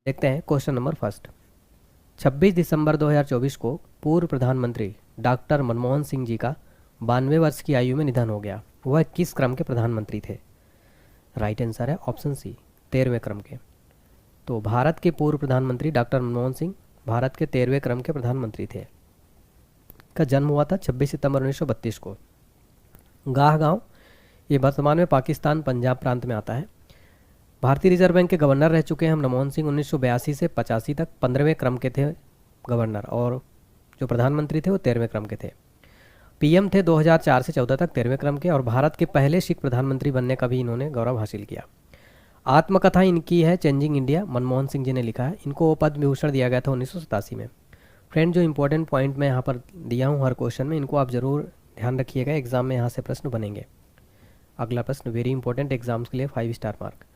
देखते हैं question number first. 26 दिसंबर 2024 को पूर्व प्रधानमंत्री डॉक्टर मनमोहन सिंह जी का 92 वर्ष की आयु में निधन हो गया। वह किस क्रम के प्रधानमंत्री थे? राइट आंसर है ऑप्शन सी, 13वें क्रम के। तो भारत के पूर्व प्रधानमंत्री डॉक्टर मनमोहन सिंह भारत के 13वें क्रम के प्रधानमंत्री थे। का जन्म हुआ था 26 सितंबर 1932 को। गाह गांव ये वर्तमान में पाकिस्तान पंजाब प्रांत में आता है। भारतीय रिजर्व बैंक के गवर्नर रह चुके हैं हम मनमोहन सिंह 1982 से 85 तक 15वें क्रम के थे गवर्नर, और जो प्रधानमंत्री थे वो 13वें क्रम के थे। पीएम थे 2004 से 14 तक 13वें क्रम के, और भारत के पहले सिख प्रधानमंत्री बनने का भी इन्होंने गौरव हासिल किया। आत्मकथा इनकी है चेंजिंग इंडिया, मनमोहन सिंह जी ने लिखा है। इनको पद्म विभूषण दिया गया था 1987 में। फ्रेंड, जो इंपॉर्टेंट पॉइंट मैं यहाँ पर दिया हूँ हर क्वेश्चन में, इनको आप ज़रूर ध्यान रखिएगा, एग्जाम में यहाँ से प्रश्न बनेंगे। अगला प्रश्न वेरी इंपॉर्टेंट एग्जाम्स के लिए 5 स्टार मार्क।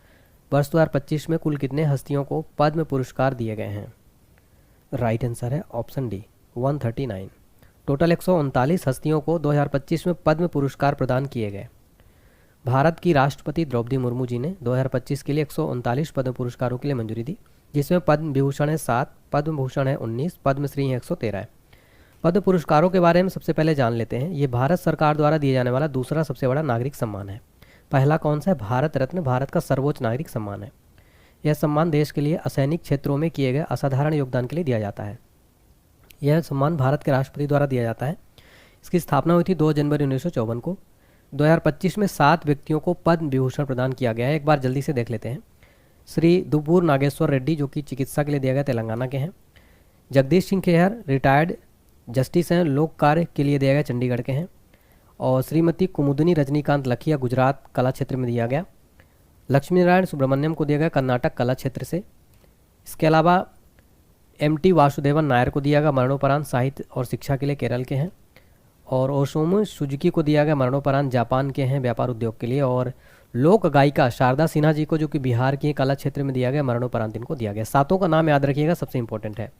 वर्ष 2025 में कुल कितने हस्तियों को पद्म पुरस्कार दिए गए हैं? राइट आंसर है ऑप्शन डी, 139। टोटल 139 हस्तियों को 2025 में पद्म पुरस्कार प्रदान किए गए। भारत की राष्ट्रपति द्रौपदी मुर्मू जी ने 2025 के लिए 139 पद्म पुरस्कारों के लिए मंजूरी दी, जिसमें पद्म विभूषण है 7, पद्म भूषण है 19, पद्मश्री है 113 है। पद्म पुरस्कारों के बारे में सबसे पहले जान लेते हैं। ये भारत सरकार द्वारा दिए जाने वाला दूसरा सबसे बड़ा नागरिक सम्मान है। पहला कौन सा है? भारत रत्न, भारत का सर्वोच्च नागरिक सम्मान है। यह सम्मान देश के लिए असैनिक क्षेत्रों में किए गए असाधारण योगदान के लिए दिया जाता है। यह सम्मान भारत के राष्ट्रपति द्वारा दिया जाता है। इसकी स्थापना हुई थी 2 जनवरी 1954 को। 2025 में 7 व्यक्तियों को पद्म विभूषण प्रदान किया गया है। एक बार जल्दी से देख लेते हैं। श्री दुब्बूर नागेश्वर रेड्डी, जो कि चिकित्सा के लिए दिया गया, तेलंगाना के हैं। जगदीश सिंह खेहर रिटायर्ड जस्टिस हैं, लोक कार्य के लिए दिया गया, चंडीगढ़ के हैं। और श्रीमती कुमुदनी रजनीकांत लखिया, गुजरात कला क्षेत्र में दिया गया। लक्ष्मी नारायण सुब्रमण्यम को दिया गया, कर्नाटक कला क्षेत्र से। इसके अलावा एमटी वासुदेवन नायर को दिया गया मरणोपरांत साहित्य और शिक्षा के लिए, केरल के हैं। और ओशोमु सुजुकी को दिया गया मरणोपरांत, जापान के हैं, व्यापार उद्योग के लिए। और लोक गायिका शारदा सिन्हा जी को, जो कि बिहार की कला क्षेत्र में दिया गया, मरणोपरांत इनको दिया गया। 7 का नाम याद रखिएगा, सबसे इंपॉर्टेंट है।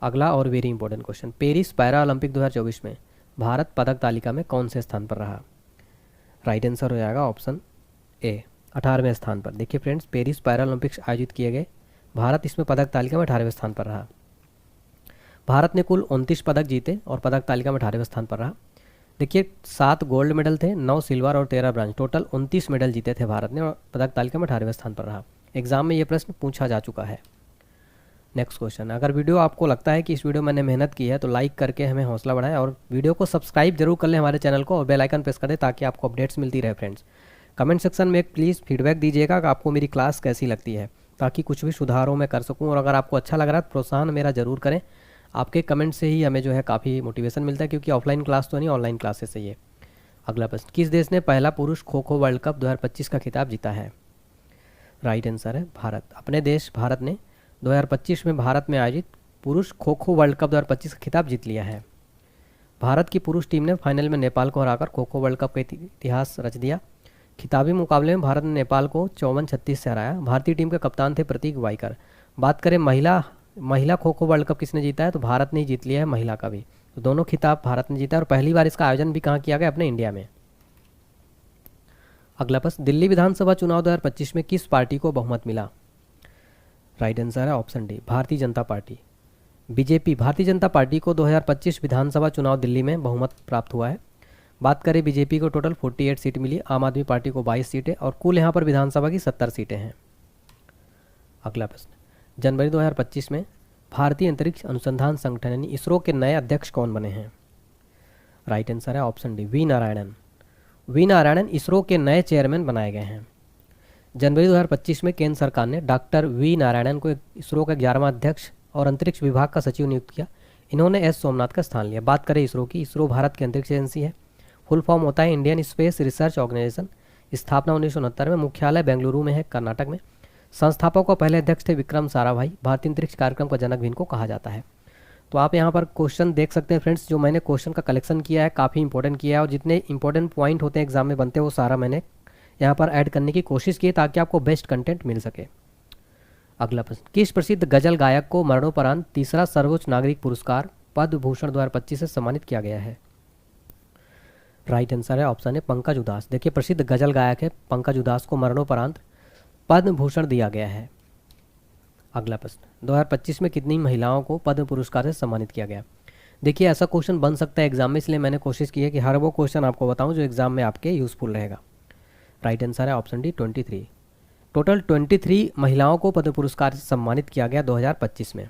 अगला और very important question, Paris para Olympic 2024 में भारत पदक तालिका में कौन से स्थान पर रहा? राइट आंसर हो जाएगा ऑप्शन ए, 18वें स्थान पर। देखिए फ्रेंड्स, पेरिस पैरा ओलंपिक्स आयोजित किए गए, भारत इसमें पदक तालिका में 18वें स्थान पर रहा। भारत ने कुल 29 पदक जीते और पदक तालिका में 18वें स्थान पर रहा। देखिए 7 गोल्ड मेडल थे, 9 सिल्वर और 13 ब्रांज, टोटल 29 मेडल जीते थे भारत ने, और पदक तालिका में 18वें स्थान पर रहा। एग्जाम में ये प्रश्न पूछा जा चुका है। नेक्स्ट क्वेश्चन, अगर वीडियो आपको लगता है कि इस वीडियो में मैंने मेहनत की है तो लाइक करके हमें हौसला बढ़ाएं, और वीडियो को सब्सक्राइब जरूर कर लें हमारे चैनल को, और बेल आइकन प्रेस कर दें ताकि आपको अपडेट्स मिलती रहे। फ्रेंड्स, कमेंट सेक्शन में प्लीज़ फीडबैक दीजिएगा कि आपको मेरी क्लास कैसी लगती है, ताकि कुछ भी सुधारों में कर सकूँ। और अगर आपको अच्छा लग रहा है तो प्रोत्साहन मेरा ज़रूर करें। आपके कमेंट से ही हमें जो है काफ़ी मोटिवेशन मिलता है, क्योंकि ऑफलाइन क्लास तो नहीं, ऑनलाइन क्लासेस है ये। अगला प्रश्न, किस देश ने पहला पुरुष खो खो वर्ल्ड कप 2025 का खिताब जीता है? राइट आंसर है भारत। अपने देश भारत ने 2025 में भारत में आयोजित पुरुष खो खो वर्ल्ड कप 2025 का खिताब जीत लिया है। भारत की पुरुष टीम ने फाइनल में नेपाल को हराकर खो खो वर्ल्ड कप का इतिहास रच दिया। खिताबी मुकाबले में भारत ने नेपाल को 54-36 से हराया। भारतीय टीम के कप्तान थे प्रतीक वाइकर। बात करें महिला खो खो वर्ल्ड कप किसने जीता है, तो भारत ने ही जीत लिया है महिला का भी। तो दोनों खिताब भारत ने जीता है, और पहली बार इसका आयोजन भी कहाँ किया गया? अपने इंडिया में। अगला प्रश्न, दिल्ली विधानसभा चुनाव 2025 में किस पार्टी को बहुमत मिला? राइट आंसर है option D, Bharatiya Janata party. BJP, Bharatiya Janata party को 2025 विधानसभा चुनाव दिल्ली में बहुमत प्राप्त हुआ है। बात करें बीजेपी को टोटल 48 सीट मिली, आम आदमी पार्टी को 22 सीटें, और कुल यहाँ पर विधानसभा की 70 सीटें हैं। अगला प्रश्न, जनवरी 2025 में भारतीय अंतरिक्ष अनुसंधान संगठन यानी इसरो के नए अध्यक्ष कौन बने हैं? राइट आंसर है option D, V Narayanan. V Narayanan ISRO के नए चेयरमैन बनाए गए हैं। जनवरी 2025 में केंद्र सरकार ने डॉक्टर वी नारायणन को इसरो का 11वां अध्यक्ष और अंतरिक्ष विभाग का सचिव नियुक्त किया। इन्होंने एस सोमनाथ का स्थान लिया। बात करें इसरो की, इसरो भारत की अंतरिक्ष एजेंसी है। फुल फॉर्म होता है इंडियन स्पेस रिसर्च ऑर्गेनाइजेशन। स्थापना 1969 में, मुख्यालय बेंगलुरु में है, कर्नाटक में। संस्थापक और पहले अध्यक्ष थे विक्रम साराभाई। भारतीय अंतरिक्ष कार्यक्रम का जनक भी इनको कहा जाता है। तो आप यहाँ पर क्वेश्चन देख सकते हैं फ्रेंड्स, जो मैंने क्वेश्चन का कलेक्शन किया है काफ़ी इंपॉर्टेंट किया है, और जितने इंपॉर्टेंट पॉइंट होते हैं एग्जाम में बनते हैं वो सारा मैंने यहाँ पर ऐड करने की कोशिश की, ताकि आपको बेस्ट कंटेंट मिल सके। अगला प्रश्न, किस प्रसिद्ध गजल गायक को मरणोपरांत तीसरा सर्वोच्च नागरिक पुरस्कार पद्म भूषण 2025 से सम्मानित किया गया है? राइट आंसर है ऑप्शन है पंकज उदास। देखिए प्रसिद्ध गजल गायक है पंकज उदास को मरणोपरांत पद्म भूषण दिया गया है। अगला प्रश्न, 2025 में कितनी महिलाओं को पद्म पुरस्कार से सम्मानित किया गया? देखिए ऐसा क्वेश्चन बन सकता है एग्जाम में, इसलिए मैंने कोशिश की है कि हर वो क्वेश्चन आपको बताऊं जो एग्जाम में आपके यूज़फुल रहेगा। राइट आंसर है ऑप्शन डी 23। टोटल 23 महिलाओं को पद्म पुरस्कार से सम्मानित किया गया 2025 में।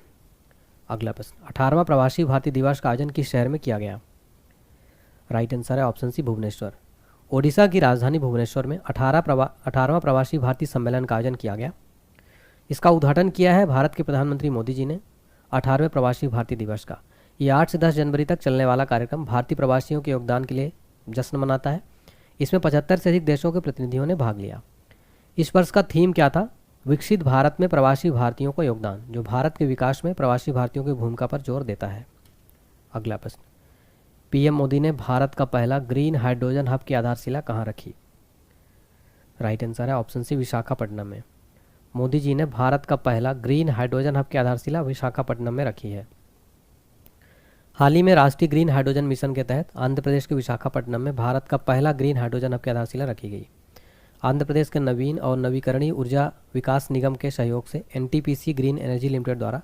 अगला प्रश्न, 18वां प्रवासी भारतीय दिवस का आयोजन किस शहर में किया गया? राइट आंसर है ऑप्शन सी भुवनेश्वर। ओडिशा की राजधानी भुवनेश्वर में 18वां प्रवासी भारतीय सम्मेलन का आयोजन किया गया। इसका उद्घाटन किया है भारत के प्रधानमंत्री मोदी जी ने 18वें प्रवासी भारतीय दिवस का। ये 8 से 10 जनवरी तक चलने वाला कार्यक्रम भारतीय प्रवासियों के योगदान के लिए जश्न मनाता है। इसमें 75 से अधिक देशों के प्रतिनिधियों ने भाग लिया। इस वर्ष का थीम क्या था? विकसित भारत में प्रवासी भारतीयों का योगदान, जो भारत के विकास में प्रवासी भारतीयों की भूमिका पर जोर देता है। अगला प्रश्न, पीएम मोदी ने भारत का पहला ग्रीन हाइड्रोजन हब की आधारशिला कहाँ रखी? राइट आंसर है ऑप्शन सी विशाखापट्टनम में। मोदी जी ने भारत का पहला ग्रीन हाइड्रोजन हब की आधारशिला विशाखापट्टनम में रखी है। हाल ही में राष्ट्रीय ग्रीन हाइड्रोजन मिशन के तहत आंध्र प्रदेश के विशाखापट्टनम में भारत का पहला ग्रीन हाइड्रोजन हब की आधारशिला रखी गई। आंध्र प्रदेश के नवीन और नवीकरणीय ऊर्जा विकास निगम के सहयोग से एनटीपीसी ग्रीन एनर्जी लिमिटेड द्वारा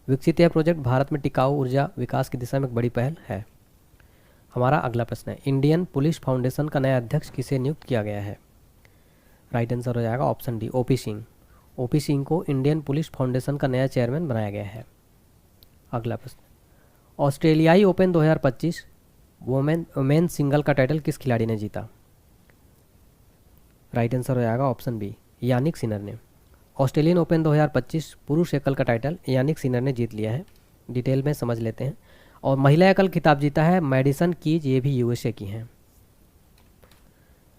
विकसित यह प्रोजेक्ट भारत में टिकाऊ ऊर्जा विकास की दिशा में एक बड़ी पहल है। हमारा अगला प्रश्न है, इंडियन पुलिस फाउंडेशन का नया अध्यक्ष किसे नियुक्त किया गया है? राइट आंसर हो जाएगा option D OP Singh. OP Singh को इंडियन पुलिस फाउंडेशन का नया चेयरमैन बनाया गया है। अगला प्रश्न, ऑस्ट्रेलियाई ओपन 2025 वुमेन सिंगल का टाइटल किस खिलाड़ी ने जीता? राइट आंसर हो जाएगा ऑप्शन बी यानिक सिनर ने। ऑस्ट्रेलियन ओपन 2025 पुरुष एकल का टाइटल यानिक सिनर ने जीत लिया है। डिटेल में समझ लेते हैं। और महिला एकल खिताब जीता है मैडिसन कीज, ये भी यूएसए की हैं।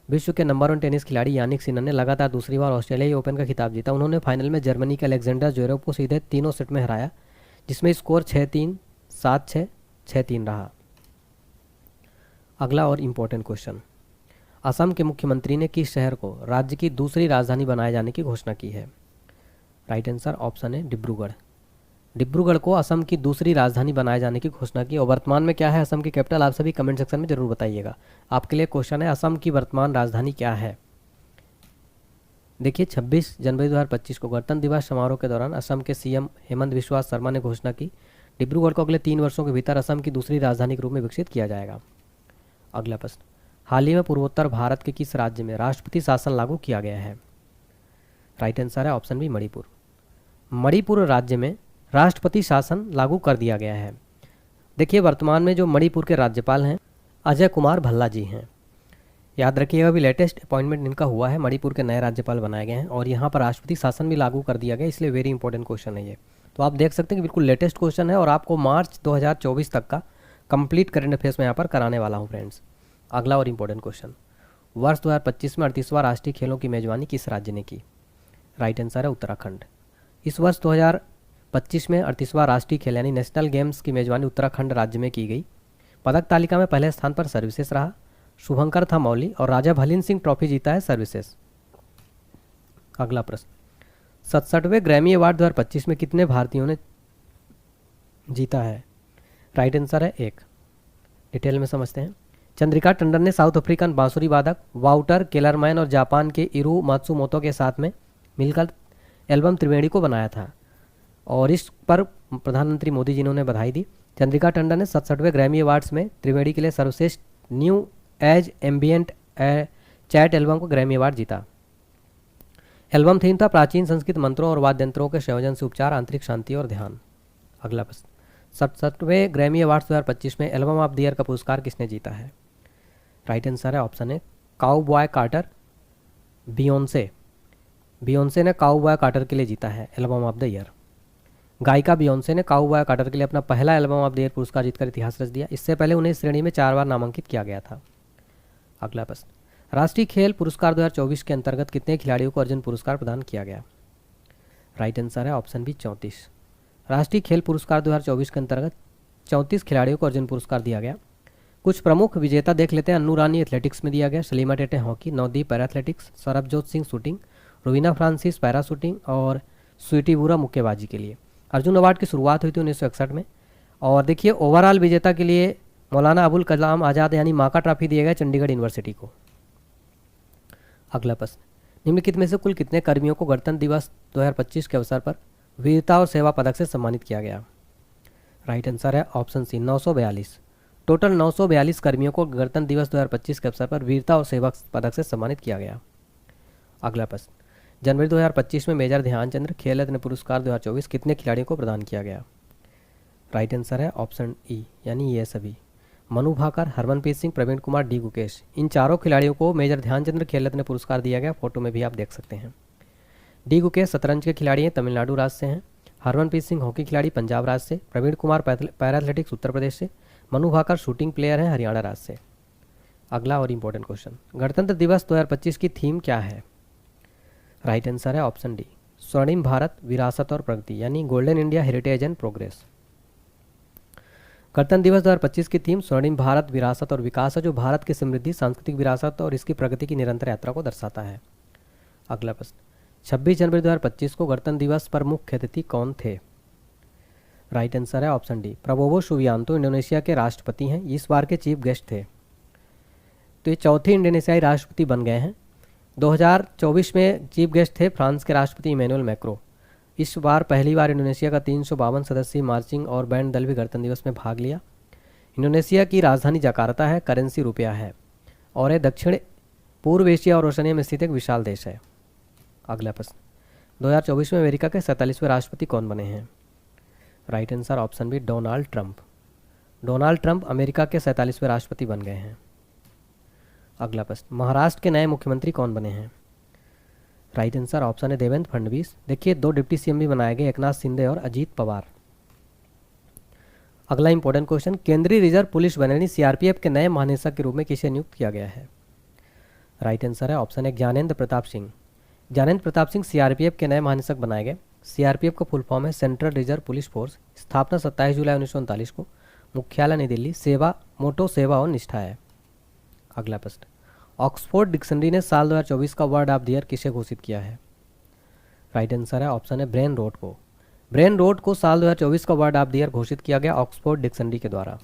विश्व के नंबर 1 टेनिस खिलाड़ी यानिक सिनर ने लगातार दूसरी बार ऑस्ट्रेलियाई ओपन का खिताब जीता। उन्होंने फाइनल में जर्मनी के अलेक्जेंडर ज्वेरेव को सीधे तीनों सेट में हराया, जिसमें स्कोर 6-3, 7-6, 6-3 रहा। अगला और इम्पोर्टेंट क्वेश्चन, असम के मुख्यमंत्री ने किस शहर को राज्य की दूसरी राजधानी बनाए जाने की घोषणा की है? राइट आंसर ऑप्शन है डिब्रूगढ़। डिब्रूगढ़ को असम की दूसरी राजधानी बनाए जाने की घोषणा की। और वर्तमान में क्या है असम की कैपिटल, आप सभी कमेंट सेक्शन में जरूर बताइएगा। आपके लिए क्वेश्चन है, असम की वर्तमान राजधानी क्या है? देखिए 26 जनवरी 2025 को गणतंत्र दिवस समारोह के दौरान असम के सीएम हेमंत बिस्वा शर्मा ने घोषणा की, डिब्रूगढ़ को अगले 3 वर्षों के भीतर असम की दूसरी राजधानी के रूप में विकसित किया जाएगा। अगला प्रश्न, हाल ही में पूर्वोत्तर भारत के किस राज्य में राष्ट्रपति शासन लागू किया गया है? राइट आंसर है ऑप्शन बी मणिपुर। मणिपुर राज्य में राष्ट्रपति शासन लागू कर दिया गया है। देखिए वर्तमान में जो मणिपुर के राज्यपाल हैं अजय कुमार भल्ला जी हैं। याद रखिएगा अभी लेटेस्ट अपॉइंटमेंट इनका हुआ है, मणिपुर के नए राज्यपाल बनाए गए हैं और यहाँ पर राष्ट्रपति शासन भी लागू कर दिया गया, इसलिए वेरी इंपॉर्टेंट क्वेश्चन है ये। तो आप देख सकते हैं कि बिल्कुल लेटेस्ट क्वेश्चन है और आपको मार्च 2024 तक का कंप्लीट करंट अफेयर्स में यहाँ पर कराने वाला हूँ फ्रेंड्स। अगला और इम्पोर्टेंट क्वेश्चन, वर्ष 2025 में 38वां राष्ट्रीय खेलों की मेजबानी किस राज्य ने की? राइट आंसर है उत्तराखंड। इस वर्ष 2025 में 38वां राष्ट्रीय खेल यानी नेशनल गेम्स की मेजबानी उत्तराखंड राज्य में की गई। पदक तालिका में पहले स्थान पर सर्विसेज रहा, शुभंकर था मौली और राजा भलीन सिंह ट्रॉफी जीता है सर्विसेज। अगला प्रश्न, 67वें ग्रैमी अवार्ड 2025 में कितने भारतीयों ने जीता है? राइट आंसर है 1। डिटेल में समझते हैं। चंद्रिका टंडन ने साउथ अफ्रीकन बांसुरी वादक वाउटर केलरमैन और जापान के इरू मात्सुमोतो के साथ में मिलकर एल्बम त्रिवेणी को बनाया था और इस पर प्रधानमंत्री मोदी जी ने उन्हें बधाई दी। चंद्रिका टंडन ने 67वें ग्रैमी अवार्ड्स में त्रिवेणी के लिए सर्वश्रेष्ठ new age ambient chat album को ग्रैमी अवार्ड जीता। एल्बम थीम था प्राचीन संस्कृत मंत्रों और वाद्य यंत्रों के संयोजन से उपचार, आंतरिक शांति और ध्यान। अगला प्रश्न, 67वें ग्रैमी अवार्ड्स 2025 में एल्बम ऑफ द ईयर का पुरस्कार किसने जीता है? राइट आंसर है ऑप्शन ए काउबॉय कार्टर, बियोंसे। बियोंसे ने काउबॉय कार्टर के लिए जीता है एल्बम ऑफ द ईयर। गायिका बियोंसे ने काउबॉय कार्टर के लिए अपना पहला एल्बम ऑफ द ईयर पुरस्कार जीतकर इतिहास रच दिया। इससे पहले उन्हें इस श्रेणी में 4 बार नामांकित किया गया था। अगला प्रश्न, राष्ट्रीय खेल पुरस्कार 2024 के अंतर्गत कितने खिलाड़ियों को अर्जुन पुरस्कार प्रदान किया गया? राइट आंसर है ऑप्शन बी 34। राष्ट्रीय खेल पुरस्कार 2024 के अंतर्गत 34 खिलाड़ियों को अर्जुन पुरस्कार दिया गया। कुछ प्रमुख विजेता देख लेते हैं। अन्नू रानी एथलेटिक्स में दिया गया, Salima Tete hockey, Navdeep para athletics, Sarabjot Singh shooting, Rubina Francis para shooting और स्वीटी बुरा मुक्केबाजी के लिए। अर्जुन अवार्ड की शुरुआत हुई थी 1961 में। और देखिए ओवरऑल विजेता के लिए मौलाना अबुल कलाम आज़ाद यानी माका ट्रॉफी दिया गया चंडीगढ़ यूनिवर्सिटी को। अगला प्रश्न, निम्नलिखित में से कुल कितने कर्मियों को गणतंत्र दिवस 2025 के अवसर पर वीरता और सेवा पदक से सम्मानित किया गया? राइट आंसर है ऑप्शन सी 942। टोटल 942 कर्मियों को गणतंत्र दिवस 2025 के अवसर पर वीरता और सेवा पदक से सम्मानित किया गया। अगला प्रश्न, जनवरी 2025 में मेजर ध्यानचंद खेल रत्न पुरस्कार 2024 कितने खिलाड़ियों को प्रदान किया गया? राइट आंसर है ऑप्शन ई यानी ये सभी। मनु भाकर, हरमनप्रीत सिंह, प्रवीण कुमार, डी गुकेश, इन चारों खिलाड़ियों को मेजर ध्यानचंद खेल रत्न पुरस्कार दिया गया। फोटो में भी आप देख सकते हैं। डी गुकेश शतरंज के खिलाड़ी हैं, तमिलनाडु राज्य से हैं। हरमनप्रीत सिंह हॉकी खिलाड़ी, पंजाब राज्य से। प्रवीण कुमार पैरा एथलेटिक्स, उत्तर प्रदेश से। मनु भाकर शूटिंग प्लेयर हैं, हरियाणा राज्य से। अगला और इम्पोर्टेंट क्वेश्चन, गणतंत्र दिवस 2025 की थीम क्या है? राइट आंसर है ऑप्शन डी स्वर्णिम भारत, विरासत और प्रगति यानी golden India, heritage and progress. गणतंत्र दिवस 2025 की थीम स्वर्णिम भारत, विरासत और विकास है, जो भारत की समृद्धि, सांस्कृतिक विरासत और इसकी प्रगति की निरंतर यात्रा को दर्शाता है। अगला प्रश्न, 26 जनवरी 2025 को गणतंत्र दिवस पर मुख्य अतिथि कौन थे? राइट आंसर है option D Prabowo Subianto, Indonesia के राष्ट्रपति हैं, इस बार के चीफ गेस्ट थे। तो ये चौथे इंडोनेशियाई राष्ट्रपति बन गए हैं। 2024 में चीफ गेस्ट थे फ्रांस के राष्ट्रपति इमैनुअल मैक्रो। इस बार पहली बार इंडोनेशिया का 352 सदस्यीय मार्चिंग और बैंड दल भी गणतंत्र दिवस में भाग लिया। इंडोनेशिया की राजधानी जकार्ता है, करेंसी रुपया है और यह दक्षिण पूर्व एशिया और ओशनिया में स्थित एक विशाल देश है। अगला प्रश्न, 2024 में अमेरिका के 47वें राष्ट्रपति कौन बने हैं? Right answer option B Donald Trump. Donald Trump America के 47वें राष्ट्रपति बन गए हैं। अगला प्रश्न, महाराष्ट्र के नए मुख्यमंत्री कौन बने हैं? राइट आंसर ऑप्शन है देवेंद्र फडणवीस। देखिए 2 डिप्टी सीएम भी बनाए गए, एकनाथ शिंदे और अजीत पवार। अगला इंपॉर्टेंट क्वेश्चन, केंद्रीय रिजर्व पुलिस बल यानी सीआरपीएफ के नए महानिदेशक के रूप में किसे नियुक्त किया गया है? राइट आंसर है ऑप्शन है ज्ञानेंद्र प्रताप सिंह। ज्ञानेंद्र प्रताप सिंह सीआरपीएफ के नए महानिदेशक बनाए गए। सीआरपीएफ का फुल फॉर्म है सेंट्रल रिजर्व पुलिस फोर्स। स्थापना 27 जुलाई 1939 को। मुख्यालय नई दिल्ली। सेवा मोटो सेवा और निष्ठा है। अगला प्रश्न, ऑक्सफोर्ड डिक्शनरी ने साल 2024 का वर्ड ऑफ द ईयर किसे घोषित किया है? राइट आंसर है ऑप्शन है ब्रेन रोट को। ब्रेन रोट को साल 2024 का वर्ड ऑफ द ईयर घोषित किया गया ऑक्सफोर्ड डिक्शनरी के द्वारा।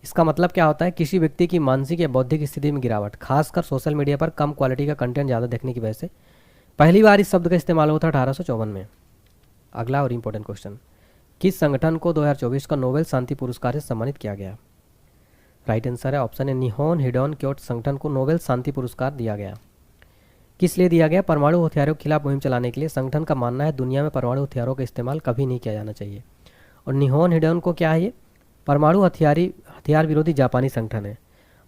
इसका मतलब क्या होता है? किसी व्यक्ति की मानसिक या बौद्धिक स्थिति में गिरावट, खासकर सोशल मीडिया पर कम क्वालिटी का कंटेंट ज़्यादा देखने की वजह से। पहली बार इस शब्द का इस्तेमाल हुआ था 1854 में। अगला और इम्पोर्टेंट क्वेश्चन, किस संगठन को 2024 का नोबेल शांति पुरस्कार से सम्मानित किया गया? राइट आंसर है ऑप्शन है निहोन हिडोन क्योटो संगठन को नोबेल शांति पुरस्कार दिया गया। किस लिए दिया गया? परमाणु हथियारों के खिलाफ मुहिम चलाने के लिए। संगठन का मानना है दुनिया में परमाणु हथियारों का इस्तेमाल कभी नहीं किया जाना चाहिए। और निहोन हिडोन को क्या है? ये परमाणु हथियार विरोधी जापानी संगठन है।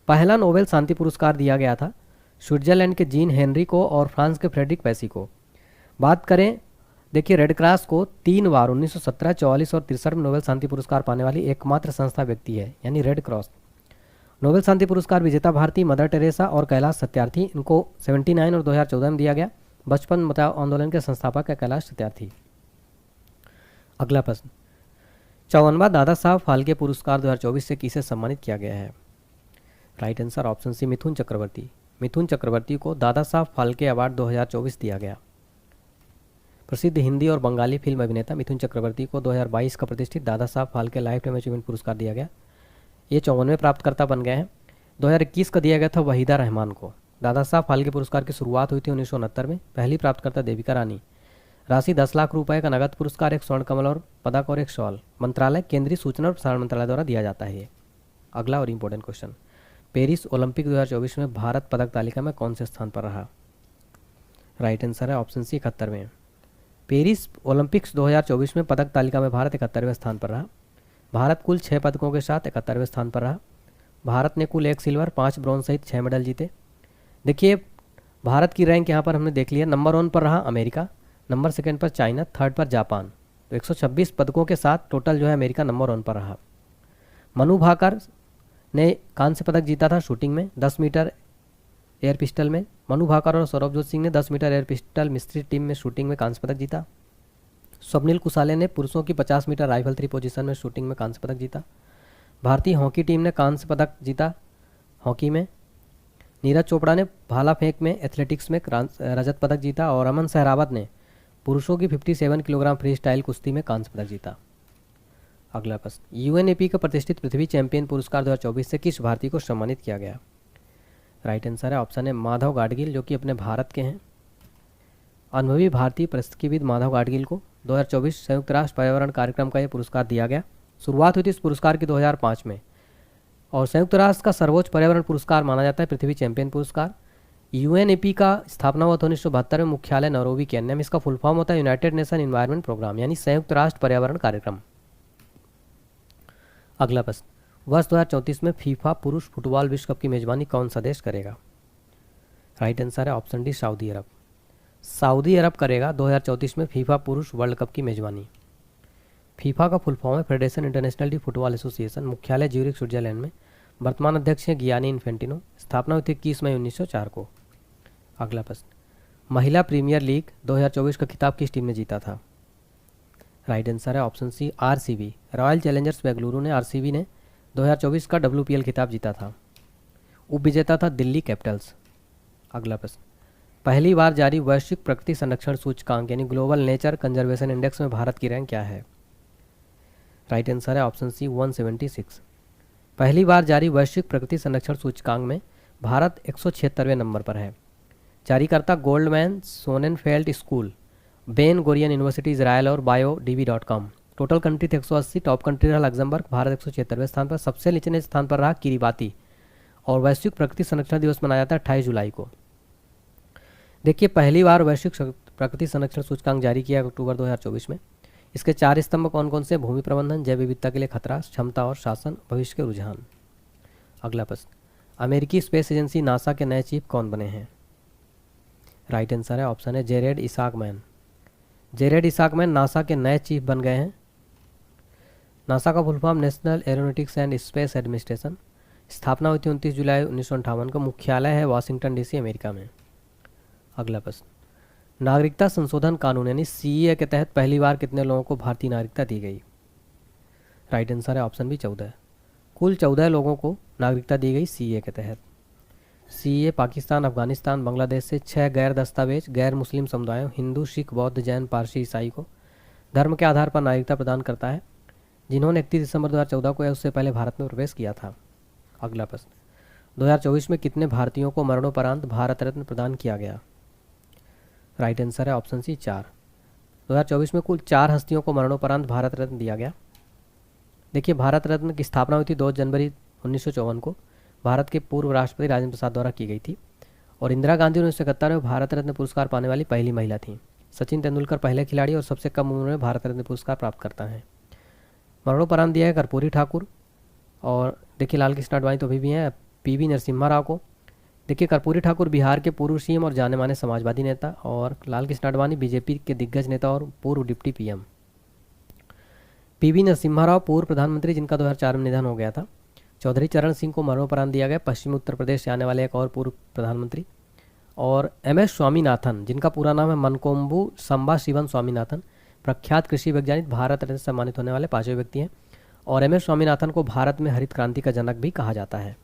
पहला नोबेल शांति पुरस्कार दिया गया था स्विट्जरलैंड के जीन हेनरी को और फ्रांस के फ्रेडरिक पैसी को। बात करें, देखिए रेड क्रॉस को 3 बार 1917, 44 और 63 में नोबेल शांति पुरस्कार पाने वाली एकमात्र संस्था व्यक्ति है, यानी रेड क्रॉस। नोबेल शांति पुरस्कार विजेता भारतीय मदर टेरेसा और कैलाश सत्यार्थी, इनको 79 और 2014 में दिया गया। बचपन बचाओ आंदोलन के संस्थापक है कैलाश सत्यार्थी। अगला प्रश्न, 54वां दादा साहब फाल्के पुरस्कार 2024 से किसे सम्मानित किया गया है? Right answer option C Mithun Chakraborty. Mithun Chakraborty को दादा साहब फाल्के अवार्ड 2024 दिया गया। प्रसिद्ध हिंदी और बंगाली फिल्म अभिनेता मिथुन चक्रवर्ती को 2022 का प्रतिष्ठित Dada Saheb Phalke life time achievement पुरस्कार दिया गया। ये 54वें प्राप्तकर्ता बन गए हैं। 2021 का दिया गया था वहीदा रहमान को। दादा साहब फाल्के पुरस्कार की शुरुआत हुई थी 1969 में। पहली प्राप्तकर्ता देविका रानी। राशि 10 लाख रुपए का नगद पुरस्कार, एक स्वर्ण कमल और पदक और एक शॉल। मंत्रालय केंद्रीय सूचना और प्रसारण मंत्रालय द्वारा दिया जाता है ये। अगला और इम्पोर्टेंट क्वेश्चन, पेरिस ओलंपिक 2024 में भारत पदक तालिका में कौन से स्थान पर रहा? राइट आंसर है ऑप्शन सी 71वें। पेरिस ओलंपिक्स 2024 में पदक तालिका में भारत 71वें स्थान पर रहा। भारत कुल 6 पदकों के साथ 71वें स्थान पर रहा। भारत ने कुल 1 सिल्वर, 5 ब्रॉन्ज सहित 6 मेडल जीते। देखिए भारत की रैंक यहाँ पर हमने देख लिया। नंबर 1 पर रहा अमेरिका, नंबर 2 पर चाइना, 3rd पर जापान। तो 126 पदकों के साथ टोटल जो है अमेरिका नंबर 1 पर रहा। मनु भाकर ने कांस्य पदक जीता था शूटिंग में 10 मीटर एयर पिस्टल में। मनु भाकर और सौरभजोत सिंह ने 10 मीटर एयर पिस्टल मिश्रित टीम में शूटिंग में कांस्य पदक जीता। स्वप्निल कुसाले ने पुरुषों की 50 मीटर राइफल 3 पोजीशन में शूटिंग में कांस्य पदक जीता। भारतीय हॉकी टीम ने कांस्य पदक जीता हॉकी में। नीरज चोपड़ा ने भाला फेंक में एथलेटिक्स में रजत पदक जीता। और अमन सहरावत ने पुरुषों की 57 किलोग्राम फ्री स्टाइल कुश्ती में कांस्य पदक जीता। अगला प्रश्न, यूएनएपी का प्रतिष्ठित पृथ्वी चैंपियन पुरस्कार 2024 से किस भारतीय को सम्मानित किया गया? राइट आंसर है ऑप्शन है माधव गाडगिल, जो कि अपने भारत के हैं। अनुभवी भारतीय परिस्थितिविद माधव गाडगिल को 2024 संयुक्त राष्ट्र पर्यावरण कार्यक्रम का ये पुरस्कार दिया गया। शुरुआत हुई थी इस पुरस्कार की 2005 में और संयुक्त राष्ट्र का सर्वोच्च पर्यावरण पुरस्कार माना जाता है पृथ्वी चैंपियन पुरस्कार। यूएनईपी का स्थापना हुआ था 1972 में, मुख्यालय नैरोबी केन्या में। इसका फुल फॉर्म होता है यूनाइटेड नेशन एनवायरनमेंट प्रोग्राम, यानी संयुक्त राष्ट्र पर्यावरण कार्यक्रम। अगला प्रश्न, वर्ष 2034 में फीफा पुरुष फुटबॉल विश्व कप की मेजबानी कौन सा देश करेगा? राइट आंसर है ऑप्शन डी सऊदी अरब। सऊदी अरब करेगा 2034 में फीफा पुरुष वर्ल्ड कप की मेजबानी। फीफा का फुल फॉर्म है federation international D football association, मुख्यालय ज्यूरिख स्विट्जरलैंड में। वर्तमान अध्यक्ष हैं गियानी इन्फेंटिनो। स्थापना हुई थी 21 मई 1904 को। अगला प्रश्न, महिला प्रीमियर लीग 2024 का खिताब किस टीम ने जीता था? राइट आंसर है option C RCB. Royal Challengers Bengaluru ने, आरसीबी ने 2024 का डब्ल्यूपीएल खिताब जीता था। उपविजेता था दिल्ली कैपिटल्स। अगला प्रश्न, पहली बार जारी वैश्विक प्रकृति संरक्षण सूचकांक यानी ग्लोबल नेचर कंजर्वेशन इंडेक्स में भारत की रैंक क्या है? राइट आंसर है ऑप्शन सी 176। पहली बार जारी वैश्विक प्रकृति संरक्षण सूचकांक में भारत 176वें नंबर पर है। जारीकर्ता Goldman Sonenfeld school, Ben Gurion university Israel और biodb.com। टोटल कंट्री थे 180, टॉप कंट्री रहा लग्जमबर्ग, भारत 176वें स्थान पर। सबसे निचले स्थान पर रहा किरीबाती। और वैश्विक प्रकृति संरक्षण दिवस मनाया जाता है 28 जुलाई को। देखिए, पहली बार वैश्विक प्रकृति संरक्षण सूचकांक जारी किया अक्टूबर 2024 में। इसके 4 स्तंभ कौन कौन से? भूमि प्रबंधन, जैव विविधता के लिए खतरा, क्षमता और शासन, भविष्य के रुझान। अगला प्रश्न, अमेरिकी स्पेस एजेंसी नासा के नए चीफ कौन बने हैं? राइट आंसर है ऑप्शन है जेरेड इसाकमैन। जेरेड इसाकमैन नासा के नए चीफ बन गए हैं। नासा का full form national aeronautics and space administration. स्थापना हुई थी 29 जुलाई 1958 को। मुख्यालय है वाशिंगटन डीसी, अमेरिका में। अगला प्रश्न, नागरिकता संशोधन कानून यानी सीएए के तहत पहली बार कितने लोगों को भारतीय नागरिकता दी गई? राइट आंसर है ऑप्शन बी 14। कुल 14 लोगों को नागरिकता दी गई सीएए के तहत। सीएए पाकिस्तान, अफगानिस्तान, बांग्लादेश से 6 गैर दस्तावेज गैर मुस्लिम समुदायों हिंदू, सिख, बौद्ध, जैन, पारसी, ईसाई को धर्म के आधार पर नागरिकता प्रदान करता है, जिन्होंने 31 दिसंबर 2014 को या उससे पहले भारत में प्रवेश किया था। अगला प्रश्न, 2024 में कितने भारतीयों को मरणोपरांत भारत रत्न प्रदान किया गया? राइट आंसर है ऑप्शन सी 4। 2024 में कुल 4 हस्तियों को मरणोपरांत भारत रत्न दिया गया। देखिए, भारत रत्न की स्थापना हुई थी 2 जनवरी 1954 को। भारत के पूर्व राष्ट्रपति राजेंद्र प्रसाद द्वारा की गई थी और इंदिरा गांधी 1971 में भारत रत्न पुरस्कार पाने वाली पहली महिला थी। सचिन तेंदुलकर पहले खिलाड़ी और सबसे कम उम्र में भारत रत्न पुरस्कार प्राप्त करता है। मरणोपरांत दिया है कर्पूरी ठाकुर और देखिए लाल कृष्ण आडवाणी तो अभी भी हैं, पीवी नरसिम्हा राव को। देखिए, कर्पूरी ठाकुर बिहार के पूर्व सीएम और जाने माने समाजवादी नेता और लाल कृष्ण आडवाणी बीजेपी के दिग्गज नेता और पूर्व deputy PM. PV Narasimha Rao पूर्व प्रधानमंत्री जिनका 2004 में निधन हो गया था। चौधरी चरण सिंह को मरणोपरांत दिया गया, पश्चिमी उत्तर प्रदेश से आने वाले एक और पूर्व प्रधानमंत्री। और एमएस स्वामीनाथन, जिनका पूरा नाम है मनकोम्बू संबा शिवन स्वामीनाथन, प्रख्यात कृषि वैज्ञानिक, भारत रत्न से सम्मानित होने वाले 5वें व्यक्ति हैं। और एमएस स्वामीनाथन को भारत में हरित क्रांति का जनक भी कहा जाता है।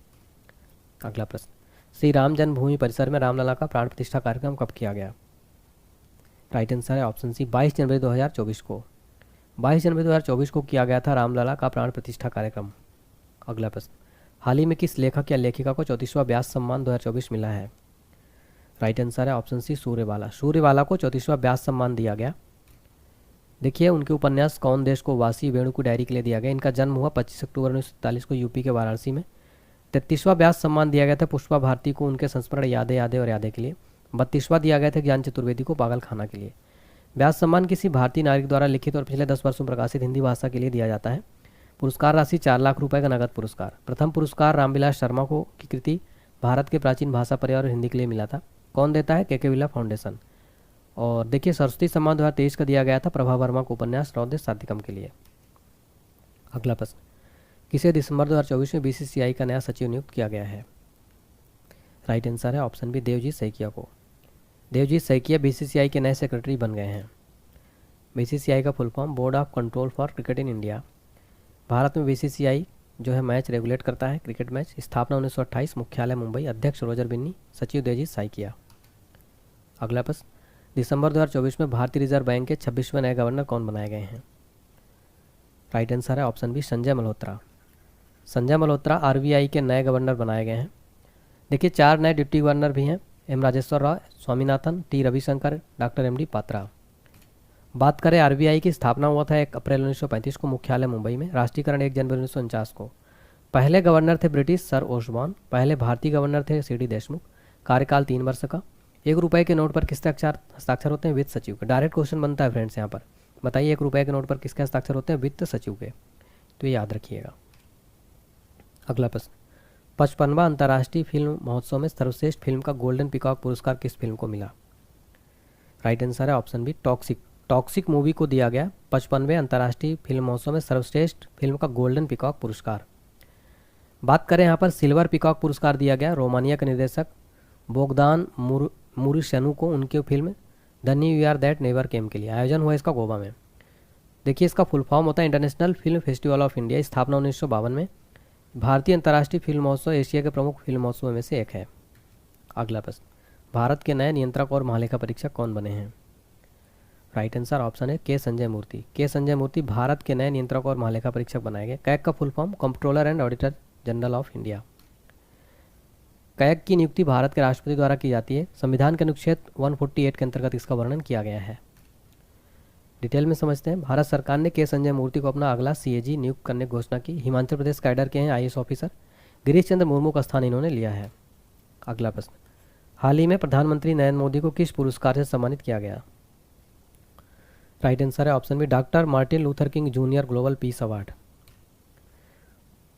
अगला प्रश्न, श्री राम जन्मभूमि परिसर में रामलला का प्राण प्रतिष्ठा कार्यक्रम कब किया गया? राइट आंसर है ऑप्शन सी 22 जनवरी 2024 को। 22 जनवरी 2024 को किया गया था रामलला का प्राण प्रतिष्ठा कार्यक्रम। अगला प्रश्न, हाल ही में किस लेखक या लेखिका को 34वां व्यास सम्मान 2024 मिला है? राइट आंसर है ऑप्शन सी सूर्यबाला। सूर्यबाला को 34वां व्यास सम्मान दिया गया। देखिए, उनके उपन्यास कौन देश को वासी वेणु की डायरी के लिए दिया गया। इनका जन्म हुआ 25 अक्टूबर 1947 को यूपी के वाराणसी में। 33वां व्यास सम्मान दिया गया था पुष्पा भारती को उनके संस्मरण यादें यादें और यादें के लिए। 32वां दिया गया था ज्ञान चतुर्वेदी को पागल खाना के लिए। व्यास सम्मान किसी भारतीय नागरिक द्वारा लिखित और पिछले 10 वर्षों में प्रकाशित हिंदी भाषा के लिए दिया जाता है। पुरस्कार राशि 4 लाख रुपए का नगद पुरस्कार। प्रथम पुरस्कार रामविलास शर्मा को की कृति भारत के प्राचीन भाषा पर्यावरण हिंदी के लिए मिला था। कौन देता है? के बिरला फाउंडेशन। और देखिए, सरस्वती सम्मान 2023 का दिया गया था प्रभा वर्मा को उपन्यास रौद्र साधिकम के लिए। अगला प्रश्न, किसे दिसंबर 2024 में बीसीसीआई का नया सचिव नियुक्त किया गया है? राइट आंसर है ऑप्शन बी देवजीत सैकिया को। देवजीत सैकिया बीसीसीआई के नए सेक्रेटरी बन गए हैं। बीसीसीआई का full form board of control for cricket in India. Bharat में बीसीसीआई जो है मैच रेगुलेट करता है, क्रिकेट मैच। स्थापना 1928, मुख्यालय मुंबई, अध्यक्ष रोजर बिन्नी, सचिव देवजीत सैकिया। अगला प्रश्न, दिसंबर 2024 में भारतीय रिजर्व बैंक के 26वें नए गवर्नर कौन बनाए गए हैं? राइट आंसर है option B Sanjay Malhotra. Sanjay Malhotra RBI के नए गवर्नर बनाए गए हैं। देखिए, 4 नए डिप्टी गवर्नर भी हैं, M Rajeshwar Rao, Swaminathan, T Ravishankar, doctor MD Patra. बात करें आरबीआई की स्थापना हुआ था 1 अप्रैल 1935 को, मुख्यालय मुंबई में। राष्ट्रीयकरण 1 जनवरी 1949 को। पहले गवर्नर थे ब्रिटिश सर ओसबॉर्न। पहले भारतीय गवर्नर थे सीडी देशमुख। कार्यकाल 3 वर्ष का। 1 रुपए के नोट पर किसके हस्ताक्षर होते हैं? वित्त सचिव के। डायरेक्ट क्वेश्चन बनता है फ्रेंड्स यहाँ पर। बताइए 1 रुपए के नोट पर किसके हस्ताक्षर होते हैं? वित्त सचिव के। तो ये याद रखिएगा। अगला प्रश्न, 55वां अंतर्राष्ट्रीय फिल्म महोत्सव में सर्वश्रेष्ठ फिल्म का गोल्डन पीकॉक पुरस्कार किस फिल्म को मिला? राइट आंसर है option B, Toxic. Toxic movie को दिया गया 55वें अंतर्राष्ट्रीय फिल्म महोत्सव में सर्वश्रेष्ठ फिल्म का गोल्डन पीकॉक पुरस्कार। बात करें यहाँ पर सिल्वर पीकॉक पुरस्कार दिया गया रोमानिया के निर्देशक बोगदान मुरिशनु को उनकी film the new year that never came के लिए। आयोजन हुआ इसका गोवा में। देखिए इसका फुल फॉर्म होता है international film festival of India. स्थापना 1952 में। भारतीय अंतर्राष्ट्रीय फिल्म महोत्सव एशिया के प्रमुख फिल्म महोत्सवों में से एक है। अगला प्रश्न, भारत के नए नियंत्रक और महालेखा परीक्षक कौन बने हैं? राइट आंसर ऑप्शन है के संजय मूर्ति। के संजय मूर्ति भारत के नए नियंत्रक और महालेखा परीक्षक बनाए गए। कैग का full form comptroller and auditor general of India. CAG की नियुक्ति भारत के राष्ट्रपति द्वारा की जाती है। संविधान के अनुच्छेद 148 के अंतर्गत इसका वर्णन किया गया है। डिटेल में समझते हैं। भारत सरकार ने के संजय मूर्ति को अपना अगला सीएजी नियुक्त करने की घोषणा की। हिमाचल प्रदेश कैडर के हैं आईएएस ऑफिसर। गिरीश चंद्र मुर्मू का स्थान इन्होंने लिया है। अगला प्रश्न, हाल ही में प्रधानमंत्री नरेंद्र मोदी को किस पुरस्कार से सम्मानित किया गया? राइट आंसर है option B, doctor Martin Luther King junior global peace award.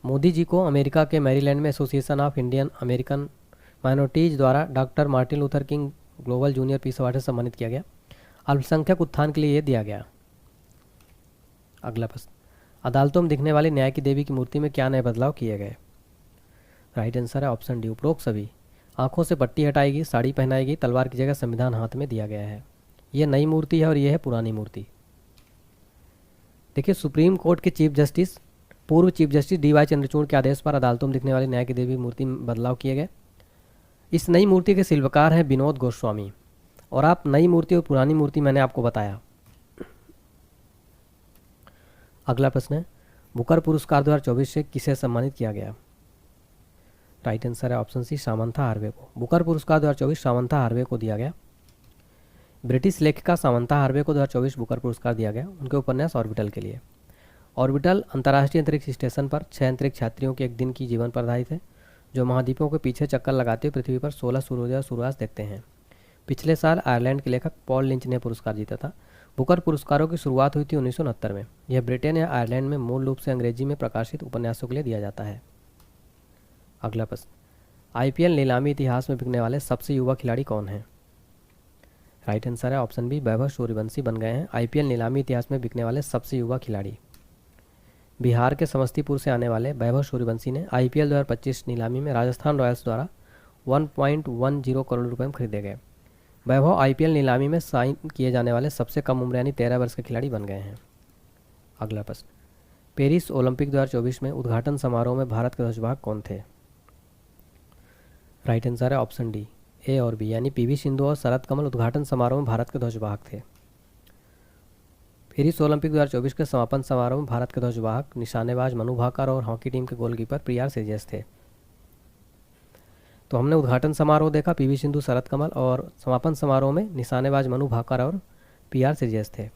Modi ji को अमेरिका के मैरीलैंड में association of Indian American minorities द्वारा doctor Martin Luther King global junior peace award से सम्मानित किया गया। अल्पसंख्यक उत्थान के लिए यह दिया गया। अगला प्रश्न, अदालतों में दिखने वाली न्याय की देवी की मूर्ति में क्या नए बदलाव किए गए? राइट आंसर है ऑप्शन डी, उपरोक्त सभी। आंखों से पट्टी हटाएगी, साड़ी पहनाएगी, तलवार की जगह संविधान हाथ में दिया गया है। यह नई मूर्ति है और यह है पुरानी मूर्ति। देखिए सुप्रीम कोर्ट के चीफ जस्टिस पूर्व चीफ जस्टिस डीवाई चंद्रचूड़ के आदेश पर अदालतों में दिखने वाली न्याय की देवी मूर्ति में बदलाव किए गए। इस नई मूर्ति के शिल्पकार हैं विनोद गोस्वामी। और आप नई मूर्ति और पुरानी मूर्ति मैंने आपको बताया। अगला प्रश्न है, बुकर पुरस्कार 2024 से किसे सम्मानित किया गया? राइट आंसर है ऑप्शन सी, सामंथा हार्वे को। बुकर पुरस्कार 2024 सामंथा हार्वे को दिया गया। ब्रिटिश लेखिका सामंथा हार्वे को 2024 बुकर पुरस्कार दिया गया उनके उपन्यास ऑर्बिटल के लिए। ऑर्बिटल अंतर्राष्ट्रीय अंतरिक्ष स्टेशन पर 6 अंतरिक्ष यात्रियों के एक दिन की जीवन पर आधारित है जो महाद्वीपों के पीछे चक्कर लगाते हुए पृथ्वी पर 16 सूर्योदय और सूर्यास्त देखते हैं। पिछले साल आयरलैंड के लेखक पॉल लिंच ने पुरस्कार जीता था। बुकर पुरस्कारों की शुरुआत हुई थी 1969 में। यह ब्रिटेन या आयरलैंड में मूल रूप से अंग्रेजी में प्रकाशित उपन्यासों के लिए दिया जाता है। अगला प्रश्न, आईपीएल नीलामी इतिहास में बिकने वाले सबसे युवा खिलाड़ी कौन हैं? राइट आंसर है ऑप्शन बी, वैभव सूर्यवंशी बन गए हैं आईपीएल नीलामी इतिहास में बिकने वाले सबसे युवा खिलाड़ी। बिहार के समस्तीपुर से आने वाले वैभव सूर्यवंशी ने आईपीएल 2025 नीलामी में राजस्थान रॉयल्स द्वारा 1.10 करोड़ रुपए में खरीदे गए। वैभव आईपीएल नीलामी में साइन किए जाने वाले सबसे कम उम्र यानी 13 वर्ष के खिलाड़ी बन गए हैं। अगला प्रश्न, पेरिस ओलंपिक 2024 में उद्घाटन समारोह में भारत के ध्वजवाहक कौन थे? राइट आंसर है ऑप्शन डी, ए और बी, यानी पीवी सिंधु और शरद कमल उद्घाटन समारोह में भारत के ध्वजवाहक थे। पेरिस ओलंपिक 2024 के समापन समारोह में भारत के ध्वजवाहक निशानेबाज मनु भाकर और हॉकी टीम के गोलकीपर प्रियार सेजेस थे। तो हमने उद्घाटन समारोह देखा पीवी सिंधु शरद कमल, और समापन समारोह में निशानेबाज मनु भाकर और पीआर सेजेस थे।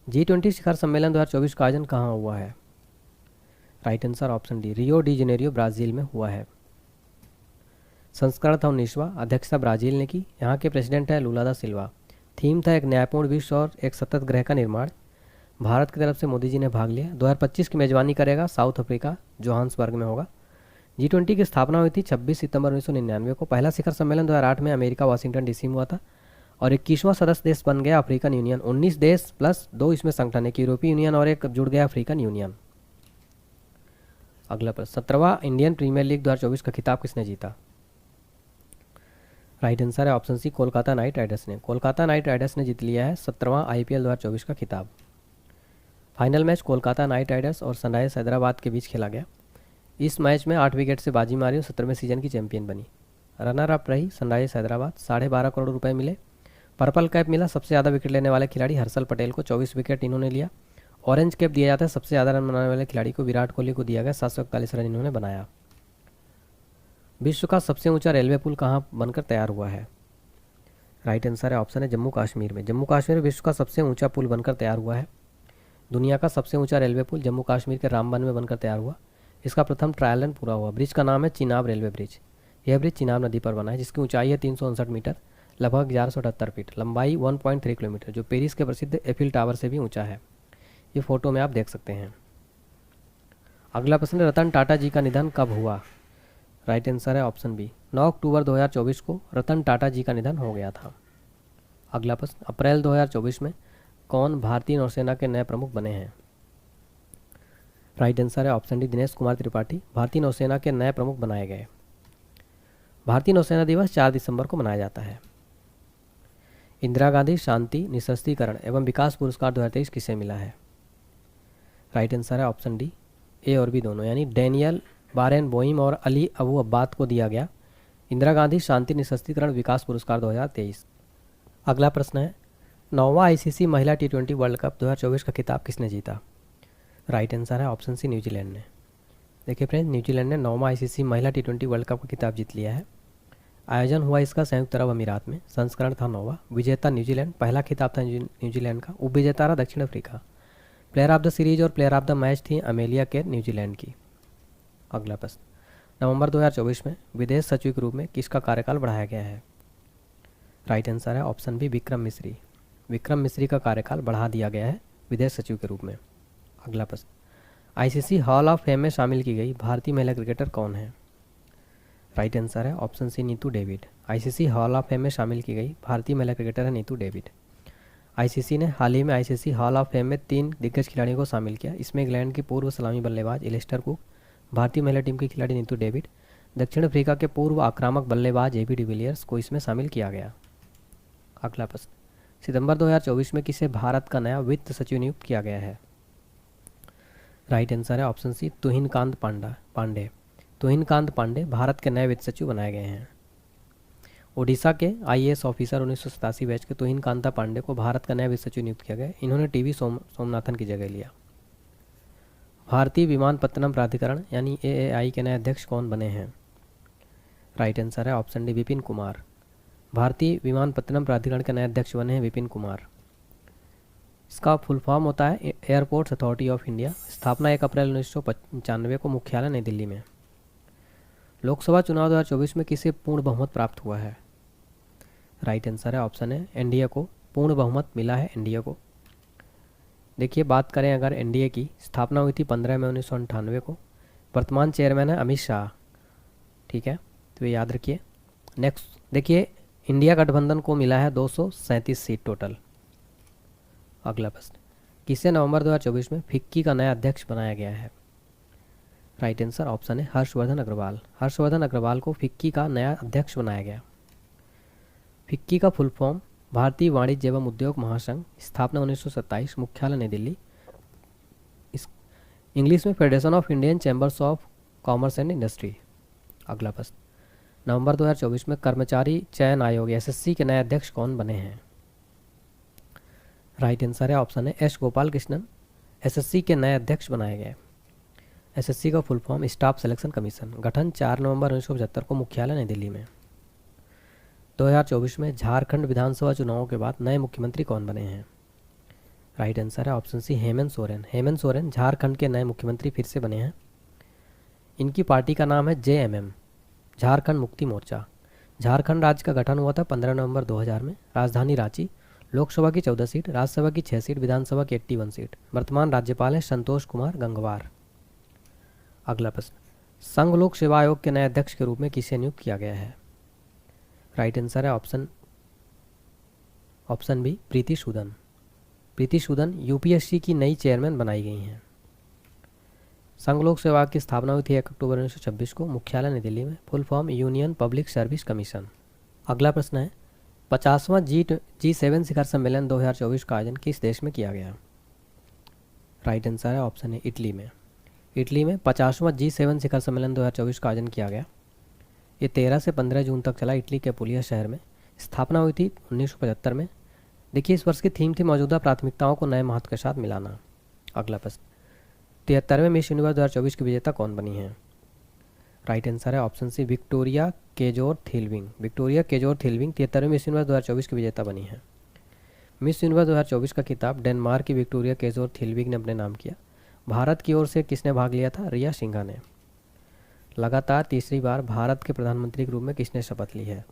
G20 शिखर सम्मेलन 2024 का आयोजन कहाँ हुआ है? Right answer option D, Rio de Janeiro Brazil में हुआ है। संस्करण था 19वां, अध्यक्षता ब्राज़ील ने की। यहाँ के प्रेसिडेंट है लूला दा सिल्वा। थीम था एक न्यायपूर्ण विश्व और एक सतत ग्रह का निर्माण। भारत की तरफ से मोदी जी ने भाग लिया। 2025 की मेजबानी करेगा साउथ अफ्रीका, जोहान्सबर्ग में होगा। G20 की स्थापना हुई थी 26 सितंबर 1999 को। पहला शिखर सम्मेलन 2008 में अमेरिका वाशिंगटन डीसी में हुआ था और 21वां सदस्य देश बन गया अफ्रीकन यूनियन। 19 देश प्लस 2 इसमें संगठन, एक यूरोपीय यूनियन और एक जुड़ गया अफ्रीकन यूनियन। अगला प्रश्न, 17वां इंडियन प्रीमियर लीग 2024 का खिताब किसने जीता? राइट आंसर है option C, Kolkata Knight Riders ने। कोलकाता नाइट राइडर्स ने जीत लिया है 17वां आईपीएल 2024 का खिताब। Final match Kolkata Knight Riders और सनराइजर्स हैदराबाद के बीच खेला गया। इस मैच में 8 विकेट से बाजी मारी और 17वें सीजन की चैंपियन बनी। रनर अप रही सनराइजर्स हैदराबाद। 12.5 करोड़ रुपए मिले। पर्पल कैप मिला सबसे ज़्यादा विकेट लेने वाले खिलाड़ी हर्षल पटेल को, 24 विकेट इन्होंने लिया। ऑरेंज कैप दिया जाता है सबसे ज़्यादा रन बनाने वाले खिलाड़ी को, विराट कोहली को दिया गया। 741 रन इन्होंने बनाया। विश्व का सबसे ऊंचा रेलवे पुल कहाँ बनकर तैयार हुआ है? राइट आंसर है ऑप्शन है जम्मू कश्मीर में। जम्मू कश्मीर विश्व का सबसे ऊंचा पुल बनकर तैयार हुआ है। दुनिया का सबसे ऊंचा रेलवे पुल जम्मू कश्मीर के रामबन में बनकर तैयार हुआ। इसका प्रथम ट्रायल रन पूरा हुआ। ब्रिज का नाम है चिनाब रेलवे ब्रिज। यह ब्रिज चिनाब नदी पर बना है, जिसकी ऊंचाई है 359 मीटर, लगभग 1178 फीट, लंबाई 1.3 किलोमीटर, जो पेरिस के प्रसिद्ध एफिल टावर से भी ऊंचा है। ये फोटो में आप देख सकते हैं। अगला प्रश्न, रतन टाटा जी का निधन कब हुआ? राइट आंसर है ऑप्शन बी, 9 अक्टूबर 2024 को रतन टाटा जी का निधन हो गया था। अगला प्रश्न, अप्रैल 2024 में कौन भारतीय नौसेना के नए प्रमुख बने हैं? राइट आंसर है ऑप्शन डी, दिनेश कुमार त्रिपाठी भारतीय नौसेना के नए प्रमुख बनाए गए। भारतीय नौसेना दिवस 4 दिसंबर को मनाया जाता है। इंदिरा गांधी शांति निःशस्त्रीकरण एवं विकास पुरस्कार 2023 किसे मिला है? राइट आंसर है ऑप्शन डी, ए और बी दोनों, यानी डैनियल बारेनबोइम और अली अबू अब्बाद को दिया गया इंदिरा गांधी शांति निःशस्त्रीकरण विकास पुरस्कार 2023। अगला प्रश्न है, 9वां आईसीसी महिला T20 वर्ल्ड कप 2024 का खिताब किसने जीता? राइट आंसर है ऑप्शन सी, न्यूजीलैंड ने। देखिए फ्रेंड्स, न्यूजीलैंड ने 9वां आईसीसी महिला T20 वर्ल्ड कप का खिताब जीत लिया है। आयोजन हुआ इसका संयुक्त अरब अमीरात में। संस्करण था 9वां। विजेता न्यूजीलैंड, पहला खिताब था न्यूजीलैंड का। उपविजेता रहा दक्षिण Africa. Player of the series और प्लेयर ऑफ द मैच थी अमेलिया केर, न्यूजीलैंड की। अगला प्रश्न, नवंबर 2024 में विदेश सचिव के रूप में किसका कार्यकाल बढ़ाया गया है? राइट आंसर है ऑप्शन बी, विक्रम मिस्री। विक्रम मिस्री का कार्यकाल बढ़ा दिया गया है विदेश सचिव के रूप में। अगला प्रश्न, आईसीसी हॉल ऑफ फेम में शामिल की गई भारतीय महिला क्रिकेटर कौन है? राइट आंसर है option C, Neetu David. ICC hall of fame में शामिल की गई भारतीय महिला क्रिकेटर है नीतू डेविड। आईसीसी ने हाल ही में आईसीसी हॉल ऑफ फेम में 3 दिग्गज खिलाड़ियों को शामिल किया। इसमें इंग्लैंड की पूर्व सलामी बल्लेबाज एलिस्टर कुक, भारतीय महिला टीम की खिलाड़ी नीतू डेविड, दक्षिण अफ्रीका के पूर्व आक्रामक बल्लेबाज एबी डिविलियर्स को इसमें शामिल किया गया। अगला प्रश्न, सितंबर 2024 में किसे भारत का नया वित्त सचिव नियुक्त किया गया है? राइट आंसर है ऑप्शन सी, तुहिनकांत पांडे। तुहिनकांत पांडे भारत के नए वित्त सचिव बनाए गए हैं। ओडिशा के आईएएस ऑफिसर 1987 बैच के तुहिनकांता पांडे को भारत का नया वित्त सचिव नियुक्त किया गया। इन्होंने टीवी सोमनाथन की जगह लिया। भारतीय विमानपत्तनम प्राधिकरण यानी एएआई के नए अध्यक्ष कौन बने हैं? राइट आंसर है ऑप्शन डी, विपिन कुमार। भारतीय विमानपत्तनम प्राधिकरण के नए अध्यक्ष बने हैं विपिन कुमार। इसका फुल फॉर्म होता है एयरपोर्ट्स अथॉरिटी ऑफ इंडिया। स्थापना 1 अप्रैल 1995 को, मुख्यालय नई दिल्ली में। लोकसभा चुनाव 2024 में किसे पूर्ण बहुमत प्राप्त हुआ है? राइट आंसर है ऑप्शन है, एनडीए को पूर्ण बहुमत मिला है, एनडीए को। देखिए, बात करें अगर एनडीए की, स्थापना हुई थी 15 मई 1998 को। वर्तमान चेयरमैन है अमित शाह। ठीक है, तो ये याद रखिए। नेक्स्ट देखिए, इंडिया गठबंधन को मिला है 237 सीट टोटल। अगला प्रश्न, किसे नवंबर 2024 में फिक्की का नया अध्यक्ष बनाया गया है? राइट आंसर ऑप्शन है, हर्षवर्धन अग्रवाल। हर्षवर्धन अग्रवाल को फिक्की का नया अध्यक्ष बनाया गया। फिक्की का फुल फॉर्म भारतीय वाणिज्य एवं उद्योग महासंघ। स्थापना 1927, मुख्यालय नई दिल्ली। इस इंग्लिश में federation of Indian chambers of commerce and industry. अगला प्रश्न, नवंबर 2024 में कर्मचारी चयन आयोग एसएससी के नए अध्यक्ष कौन बने हैं? राइट आंसर है ऑप्शन है, एस गोपाल कृष्णन एसएससी के नए अध्यक्ष बनाए गए। एसएससी का full form staff selection commission. गठन 4 नवंबर 1975 को, मुख्यालय नई दिल्ली में। 2024 में झारखंड विधानसभा चुनावों के बाद नए मुख्यमंत्री कौन बने हैं? राइट आंसर है ऑप्शन सी, हेमंत सोरेन। हेमंत सोरेन झारखंड के नए मुख्यमंत्री फिर से बने हैं। इनकी पार्टी का नाम है जेएमएम, झारखंड मुक्ति मोर्चा। झारखंड राज्य का गठन हुआ था 15 नवंबर 2000 में। राजधानी रांची। लोकसभा की 14 सीट, राज्यसभा की 6 सीट, विधानसभा की 81 सीट। वर्तमान राज्यपाल हैं संतोष कुमार गंगवार। अगला प्रश्न, संघ लोक सेवा आयोग के नए अध्यक्ष के रूप में किसे नियुक्त किया गया है? राइट आंसर है option B, Preeti Sudan. Preeti Sudan UPSC की नई चेयरमैन बनाई गई हैं। संघ लोक सेवा की स्थापना हुई थी 1 अक्टूबर 1926 को, मुख्यालय नई दिल्ली में। Full form union public service commission. अगला प्रश्न है, 50वां G7 शिखर सम्मेलन 2024 का आयोजन किस देश में किया गया? राइट आंसर है ऑप्शन है, इटली में। इटली में 50वां G7 शिखर सम्मेलन 2024 का आयोजन किया गया। ये 13 से 15 जून तक चला, इटली के पुलिया शहर में। स्थापना हुई थी 1975 में। देखिए, इस वर्ष की थीम थी मौजूदा प्राथमिकताओं को नए महत्व के साथ मिलाना। अगला प्रश्न, 73वें मिस यूनिवर्स 2024 की विजेता कौन बनी है? राइट आंसर है option C Victoria Kjaer Theilvig. Victoria Kjaer Theilvig 73वें मिस यूनिवर्स 2024 की विजेता बनी है। मिस यूनिवर्स 2024 का खिताब डेनमार्क की विक्टोरिया केजोर थिलविंग ने अपने नाम किया। भारत की ओर से किसने भाग लिया था? रिया सिंघा ने। लगातार तीसरी बार भारत के प्रधानमंत्री के रूप में किसने शपथ ली है?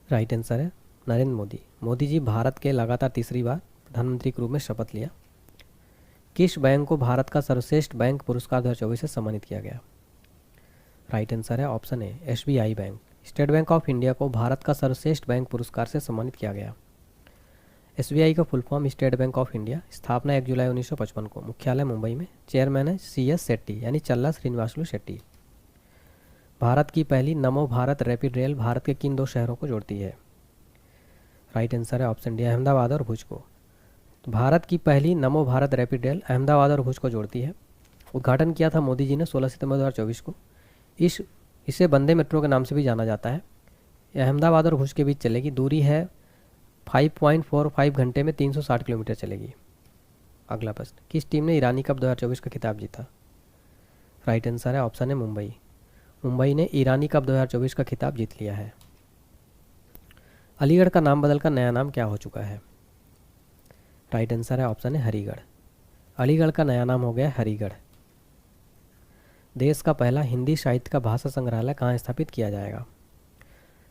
राइट आंसर है नरेंद्र मोदी। मोदी जी भारत के लगातार तीसरी बार प्रधानमंत्री के रूप में शपथ लिया। किस बैंक को भारत का सर्वश्रेष्ठ बैंक पुरस्कार 2024 से सम्मानित किया गया? राइट आंसर है option A SBI bank. State bank of India को भारत का सर्वश्रेष्ठ बैंक पुरस्कार से सम्मानित किया गया। एसबीआई का full form state bank of India. स्थापना 1 जुलाई 1955 को। मुख्यालय मुंबई में। चेयरमैन है CS शेट्टी यानी चल्ला श्रीनिवासलू शेट्टी। भारत की पहली नमो भारत रैपिड रेल भारत के किन 2 शहरों को जोड़ती है? राइट आंसर है ऑप्शन डी अहमदाबाद और भुज को। तो भारत की पहली नमो भारत रैपिड रेल अहमदाबाद और भुज को जोड़ती है। उद्घाटन किया था मोदी जी ने 16 सितंबर 2024 को। इसे वंदे मेट्रो के नाम से भी जाना जाता है। यह अहमदाबाद और भुज के बीच चलेगी। दूरी है 5.45 घंटे में 360 किलोमीटर चलेगी। अगला प्रश्न, किस टीम ने ईरानी कप 2024 का खिताब जीता? राइट आंसर है ऑप्शन है मुंबई। मुंबई ने ईरानी कप 2024 का खिताब जीत लिया है। अलीगढ़ का नाम बदलकर नया नाम क्या हो चुका है? राइट आंसर है ऑप्शन है हरिगढ़। अलीगढ़ का नया नाम हो गया हरिगढ़। देश का पहला हिंदी साहित्य का भाषा संग्रहालय कहाँ स्थापित किया जाएगा?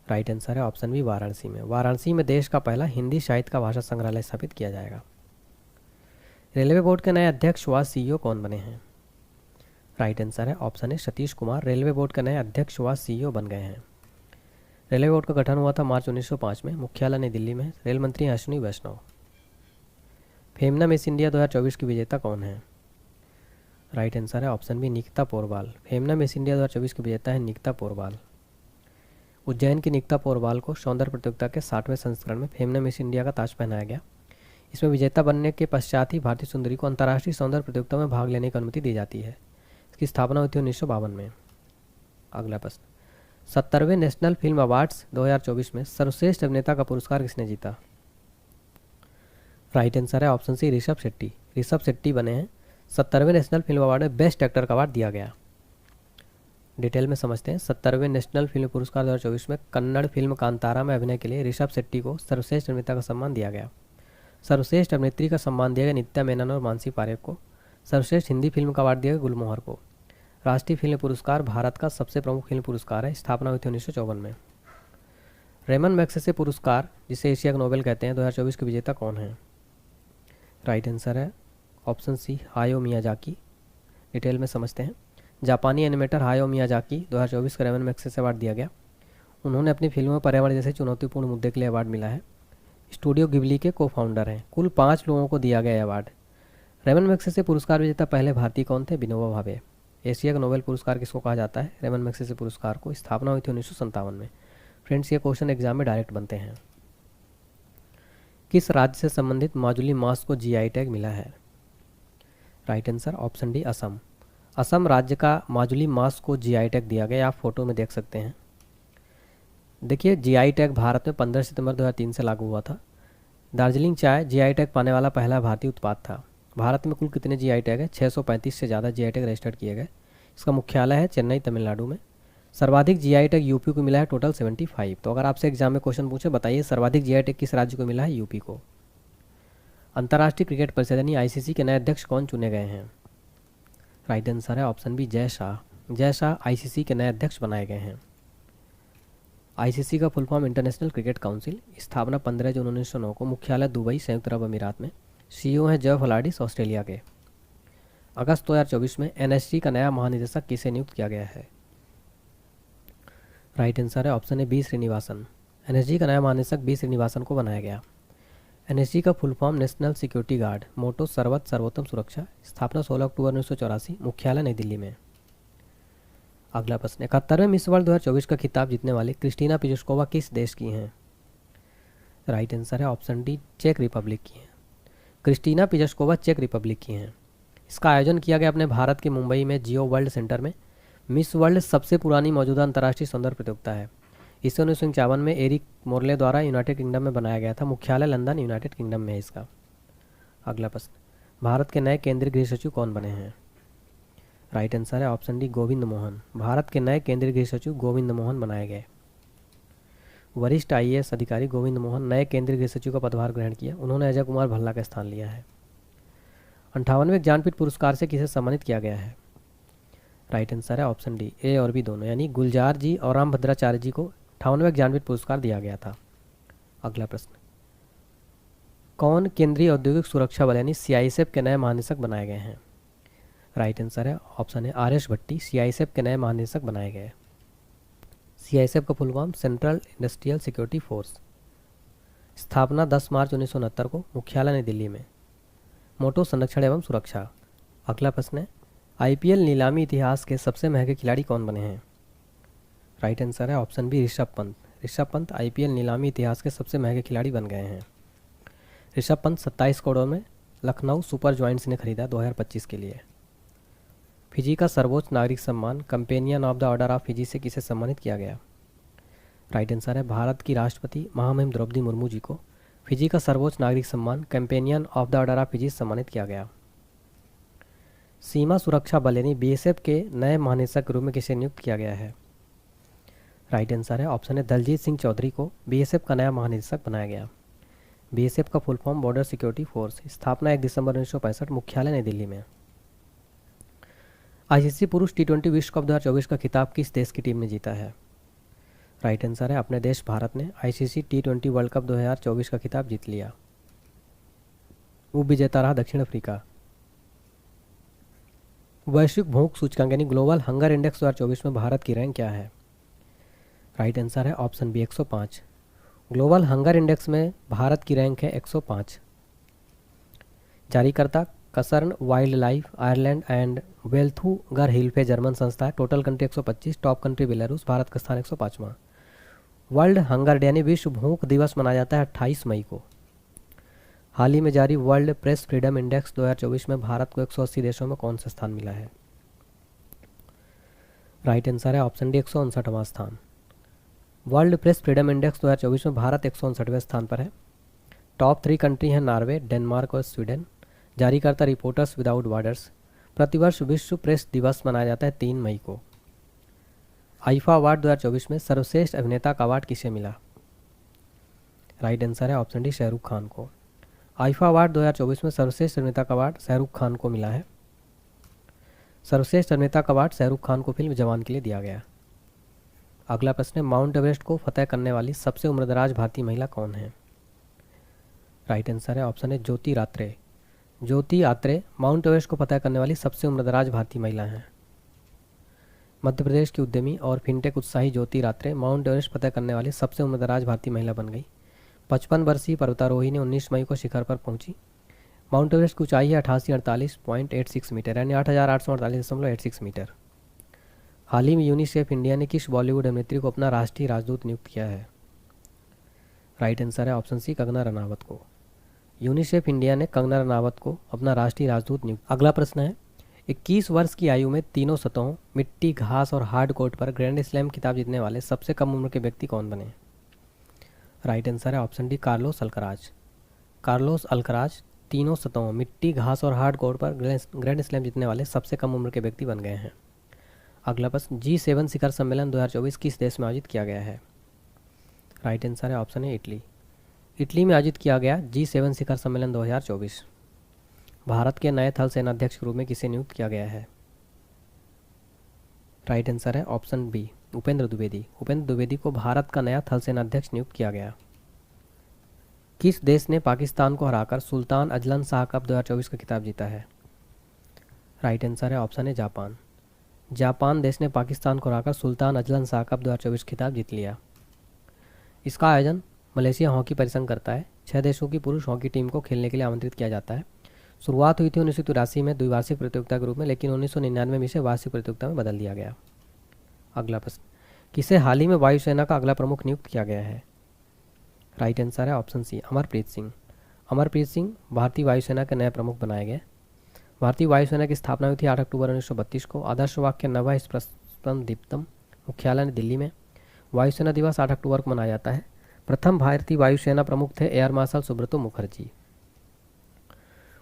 राइट आंसर है ऑप्शन बी वाराणसी में। वाराणसी में देश का पहला हिंदी साहित्य का भाषा संग्रहालय स्थापित किया जाएगा। रेलवे बोर्ड के नए अध्यक्ष व CEO कौन बने हैं? राइट आंसर है ऑप्शन है सतीश कुमार। रेलवे बोर्ड के नए अध्यक्ष व CEO बन गए हैं। रेलवे बोर्ड का गठन हुआ था मार्च 1905 में। मुख्यालय नई दिल्ली में। रेल मंत्री Ashwini Vaishnaw. Femina Miss India 2024 की विजेता कौन है? राइट आंसर है option B Nikita Porwal. Femina Miss India 2024 की विजेता है निकिता पोरवाल। उज्जैन की निकिता पोरवाल को सौंदर्य प्रतियोगिता के 60वें संस्करण में फेमना मिस इंडिया का ताज पहनाया गया। इसमें विजेता बनने के पश्चात ही भारतीय सुंदरी को अंतर्राष्ट्रीय सौंदर्य प्रतियोगिता में भाग लेने की अनुमति दी जाती है। इसकी स्थापना हुई थी 1952 में। अगला प्रश्न, 70वें नेशनल फिल्म अवार्ड्स 2024 में सर्वश्रेष्ठ अभिनेता का पुरस्कार किसने जीता? राइट आंसर है ऑप्शन सी ऋषभ शेट्टी। ऋषभ शेट्टी बने हैं। 70वें नेशनल फिल्म अवार्ड में बेस्ट एक्टर का अवार्ड दिया गया। डिटेल में समझते हैं। 70वें नेशनल फिल्म पुरस्कार 2024 में कन्नड़ फिल्म कांतारा में अभिनय के लिए ऋषभ शेट्टी को सर्वश्रेष्ठ अभिनेता का सम्मान दिया गया। सर्वश्रेष्ठ अभिनेत्री का सम्मान दिया गया नित्या मेनन और मानसी पारेख को। सर्वश्रेष्ठ हिंदी फिल्म का अवार्ड दिया गया गुलमोहर को। राष्ट्रीय फिल्म पुरस्कार भारत का सबसे प्रमुख फिल्म पुरस्कार है। स्थापना हुई थी 1954 में। रेमन मैग्सेसे पुरस्कार, जिसे एशिया का नोबेल कहते हैं, 2024 के विजेता कौन है? राइट आंसर है ऑप्शन सी हायो मियाजाकी। डिटेल में समझते हैं। जापानी एनिमेटर हायो मियाजाकी 2024 का रेमन मैग्सेसे अवार्ड दिया गया। उन्होंने अपनी फिल्मों में पर्यावरण जैसे चुनौतीपूर्ण मुद्दे के लिए अवार्ड मिला है। स्टूडियो गिबली के को फाउंडर हैं। कुल 5 लोगों को दिया गया अवार्ड। रेमन मैग्सेसे पुरस्कार विजेता पहले भारतीय कौन थे? विनोबा भावे। एशिया का नोबेल पुरस्कार किसको कहा जाता है? रेमन मैग्सेसे पुरस्कार को। स्थापना हुई थी 1957 में। फ्रेंड्स, ये क्वेश्चन एग्जाम में डायरेक्ट बनते हैं। किस राज्य से संबंधित माजुली मांस को GI टैग मिला है? Right answer option D Assam. Assam राज्य का माजुली मांस को GI टैग दिया गया। आप फोटो में देख सकते हैं। देखिए, GI टैग भारत में 15 सितंबर 2003 से लागू हुआ था। दार्जिलिंग चाय GI टैग पाने वाला पहला भारतीय उत्पाद था। भारत में कुल कितने GI टैग है? 635 से ज़्यादा GI टैग रजिस्टर्ड किए गए। इसका मुख्यालय है चेन्नई, तमिलनाडु में। सर्वाधिक GI टैग यूपी को मिला है, टोटल 75। तो अगर आपसे एग्जाम में क्वेश्चन पूछे, बताइए सर्वाधिक GI टैग किस राज्य को मिला है? यूपी को। अंतर्राष्ट्रीय क्रिकेट परिषद यानी ICC के नए अध्यक्ष कौन चुने गए हैं? राइट आंसर है option B Jay Shah. Jay Shah ICC के नए अध्यक्ष बनाए गए हैं। ICC का full form international cricket council. स्थापना 15 जून 1909 को। मुख्यालय दुबई, संयुक्त अरब अमीरात में। CEO हैं जय फलाडिस, ऑस्ट्रेलिया के। अगस्त 2024 में NSG का नया महानिदेशक किसे नियुक्त किया गया है? राइट आंसर है option A B Srinivasan. NSG का नया महानिदेशक बी श्रीनिवासन को बनाया गया। NSG का full form national security guard. Motto सर्वत सर्वोत्तम सुरक्षा। स्थापना 16 अक्टूबर 1984। मुख्यालय नई दिल्ली में। अगला प्रश्न, 71वें मिस वर्ल्ड 2024 का खिताब जीतने वाली क्रिस्टीना पिजुस्कोवा किस देश की हैं? राइट आंसर है ऑप्शन डी चेक रिपब्लिक की हैं। क्रिस्टीना पिजुस्कोवा चेक रिपब्लिक की हैं। इसका आयोजन किया गया अपने भारत के मुंबई में जियो वर्ल्ड सेंटर में। मिस वर्ल्ड सबसे पुरानी मौजूदा अंतर्राष्ट्रीय सौंदर्य प्रतियोगिता है। इसे 1951 में एरिक मोरले द्वारा यूनाइटेड किंगडम में बनाया गया था। मुख्यालय लंदन, यूनाइटेड किंगडम में है इसका। अगला प्रश्न, भारत के नए केंद्रीय गृह सचिव कौन बने हैं? राइट आंसर है ऑप्शन डी गोविंद मोहन। भारत के नए केंद्रीय गृह सचिव गोविंद मोहन बनाए गए। वरिष्ठ आईएएस अधिकारी गोविंद मोहन नए केंद्रीय गृह सचिव का पदभार ग्रहण किया। उन्होंने अजय कुमार भल्ला का स्थान लिया है। 58वें ज्ञानपीठ पुरस्कार से किसे सम्मानित किया गया है? राइट आंसर है ऑप्शन डी ए और बी दोनों, यानी गुलजार जी और राम भद्राचार्य जी को 58वें ज्ञानपीठ पुरस्कार दिया गया था। अगला प्रश्न, कौन केंद्रीय औद्योगिक सुरक्षा बल यानी सीआईएसएफ के नए महानिदेशक बनाए गए हैं? राइट आंसर है ऑप्शन है आर एस भट्टी सीआईएसएफ के नए महानिदेशक बनाए गए। सीआईएसएफ का full form central industrial security force. स्थापना 10 मार्च 1969 को, मुख्यालय नई दिल्ली में। मोटो संरक्षण एवं सुरक्षा। अगला प्रश्न है, आईपीएल नीलामी इतिहास के सबसे महंगे खिलाड़ी कौन बने हैं? राइट आंसर है option B Rishabh Pant. Rishabh Pant IPL नीलामी इतिहास के सबसे महंगे खिलाड़ी बन गए हैं। ऋषभ पंत 27 करोड़ में लखनऊ सुपर जॉइंट्स ने खरीदा 2025 के लिए। फिजी का सर्वोच्च नागरिक सम्मान companion of the order of Fiji से किसे सम्मानित किया गया? राइट आंसर है भारत की राष्ट्रपति महामहिम द्रौपदी मुर्मू जी को फिजी का सर्वोच्च नागरिक सम्मान companion of the order of Fiji सम्मानित किया गया। सीमा सुरक्षा बल यानी बीएसएफ के नए महानिदेशक के रूप में किसे नियुक्त किया गया है? राइट आंसर है ऑप्शन है दलजीत सिंह चौधरी को बीएसएफ का नया महानिदेशक बनाया गया। बीएसएफ का full form border security force. स्थापना 1 दिसंबर 1965, मुख्यालय नई दिल्ली में। आईसीसी पुरुष टी20 विश्व कप 2024 का खिताब किस देश की टीम ने जीता है? राइट आंसर है अपने देश भारत ने आईसीसी टी20 वर्ल्ड कप 2024 का खिताब जीत लिया। उप विजेता रहा दक्षिण अफ्रीका। वैश्विक भूख सूचकांक यानी ग्लोबल हंगर इंडेक्स 2024 में भारत की रैंक क्या है? राइट आंसर है option B 105। Global hunger index में भारत की रैंक है 105। जारीकर्ता Concern wild life Ireland and Welthungerhilfe German संस्था है। Total country 125, top country Belarus, Bharat का स्थान 105वां। वर्ल्ड हंगर डे यानी विश्व भूख दिवस मनाया जाता है 28 मई को। हाल ही में जारी वर्ल्ड प्रेस फ्रीडम इंडेक्स 2024 में भारत को 180 देशों में कौन सा स्थान मिला है? राइट आंसर है ऑप्शन डी 159वां स्थान। वर्ल्ड प्रेस फ्रीडम इंडेक्स 2024 में भारत 159वें स्थान पर है। टॉप 3 कंट्री हैं नॉर्वे, डेनमार्क और स्वीडन। जारीकर्ता रिपोर्टर्स विदाउट बॉर्डर्स। प्रतिवर्ष विश्व प्रेस दिवस मनाया जाता है 3 मई को। आईफा अवार्ड 2024 में सर्वश्रेष्ठ अभिनेता का अवार्ड किसे मिला? राइट आंसर है ऑप्शन डी शाहरुख खान को। आईफा अवार्ड 2024 में सर्वश्रेष्ठ अभिनेता का अवार्ड शाहरुख खान को मिला है। सर्वश्रेष्ठ अभिनेता का अवार्ड शाहरुख खान को फिल्म जवान के लिए दिया गया। अगला प्रश्न है, माउंट एवरेस्ट को फतह करने वाली सबसे उम्रदराज भारतीय महिला कौन है? राइट आंसर है ऑप्शन है ज्योति रात्रे। ज्योति आत्रे माउंट एवरेस्ट को फतह करने वाली सबसे उम्रदराज भारतीय महिला हैं। मध्य प्रदेश की उद्यमी और फिनटेक उत्साही ज्योति रात्रे माउंट एवरेस्ट फतह करने वाली सबसे उम्रदराज भारतीय महिला बन गई। 55 वर्षीय पर्वतारोही ने 19 मई को शिखर पर पहुंची। माउंट एवरेस्ट की ऊंचाई है 8848.86 मीटर यानी 8848.86 मीटर। हाल ही में यूनिसेफ इंडिया ने किस बॉलीवुड अभिनेत्री को अपना राष्ट्रीय राजदूत नियुक्त किया है? राइट आंसर है ऑप्शन सी कंगना रनावत को। यूनिसेफ इंडिया ने कंगना रनावत को अपना राष्ट्रीय राजदूत नियुक्त। अगला प्रश्न है, 21 वर्ष की आयु में तीनों सतहों मिट्टी, घास और हार्ड कोर्ट पर ग्रैंड स्लैम खिताब जीतने वाले सबसे कम उम्र के व्यक्ति कौन बने? राइट आंसर है option D Carlos Alcaraz. Carlos Alcaraz तीनों सतहों मिट्टी, घास और हार्ड कोर्ट पर ग्रैंड स्लैम जीतने वाले सबसे कम उम्र के व्यक्ति बन गए हैं। अगला प्रश्न, G7 शिखर सम्मेलन 2024 किस देश में आयोजित किया गया है? राइट आंसर है ऑप्शन है इटली। इटली में आयोजित किया गया G7 शिखर सम्मेलन 2024। भारत के नए थल सेनाध्यक्ष के रूप में किसे नियुक्त किया गया है? राइट आंसर है ऑप्शन बी उपेंद्र द्विवेदी। उपेंद्र द्विवेदी को भारत का नया थल सेनाध्यक्ष नियुक्त किया गया। किस देश ने पाकिस्तान को हराकर सुल्तान अजलन शाह कप 2024 का खिताब जीता है? राइट आंसर है ऑप्शन है जापान। जापान देश ने पाकिस्तान को हराकर सुल्तान अजलन शाह कप 2024 खिताब जीत लिया। इसका आयोजन मलेशिया हॉकी परिसंघ करता है। 6 देशों की पुरुष हॉकी टीम को खेलने के लिए आमंत्रित किया जाता है। शुरुआत हुई थी 1983 में द्विवार्षिक प्रतियोगिता के रूप में, लेकिन 1999 में इसे वार्षिक प्रतियोगिता में बदल दिया गया। अगला प्रश्न, किसे हाल ही में वायुसेना का अगला प्रमुख नियुक्त किया गया है? राइट आंसर है ऑप्शन सी अमरप्रीत सिंह। अमरप्रीत सिंह भारतीय वायुसेना के नए प्रमुख बनाए गए। भारतीय वायुसेना की स्थापना हुई थी 8 अक्टूबर 1932 को। आदर्श वाक्य नवा स्पंदन दीप्तम, मुख्यालय दिल्ली में। वायुसेना दिवस 8 अक्टूबर को मनाया जाता है। प्रथम भारतीय वायुसेना प्रमुख थे एयर मार्शल सुब्रतो मुखर्जी।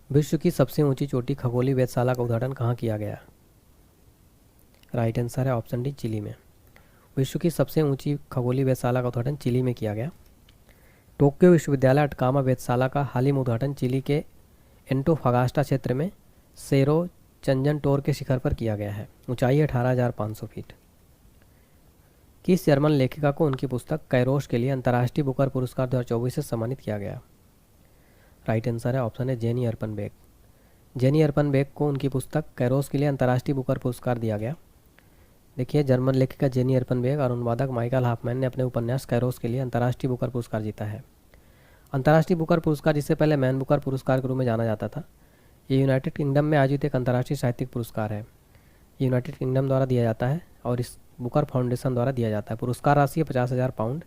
विश्व की सबसे ऊंची चोटी खगोलीय वेधशाला का उद्घाटन कहाँ किया गया? राइट आंसर है ऑप्शन डी, चिली में। विश्व की सबसे ऊंची खगोलीय वेधशाला का उद्घाटन चिली में किया गया। टोक्यो विश्वविद्यालय अटकामा वेधशाला का हालिया उद्घाटन चिली के एंटोफागास्टा क्षेत्र में सेरो चंजनटोर के शिखर पर किया गया है। ऊंचाई 18,500 फीट। किस जर्मन लेखिका को उनकी पुस्तक कैरोश के लिए अंतर्राष्ट्रीय बुकर पुरस्कार 2024 से सम्मानित किया गया? राइट आंसर है ऑप्शन है जेनी अर्पनबेक। जेनी अर्पनबेक को उनकी पुस्तक कैरोश के लिए अंतर्राष्ट्रीय बुकर पुरस्कार दिया गया। देखिए, जर्मन लेखिका जेनी अर्पनबेक और अनुवादक माइकल हाफमैन ने अपने उपन्यास कैरोश के लिए अंतर्राष्ट्रीय बुकर पुरस्कार जीता है। अंतर्राष्ट्रीय बुकर पुरस्कार, जिससे पहले मैन बुकर पुरस्कार के रूप में जाना जाता था, ये यूनाइटेड किंगडम में आयोजित एक अंतर्राष्ट्रीय साहित्यिक पुरस्कार है। ये यूनाइटेड किंगडम द्वारा दिया जाता है और इस बुकर फाउंडेशन द्वारा दिया जाता है। पुरस्कार राशि है 50,000 पाउंड।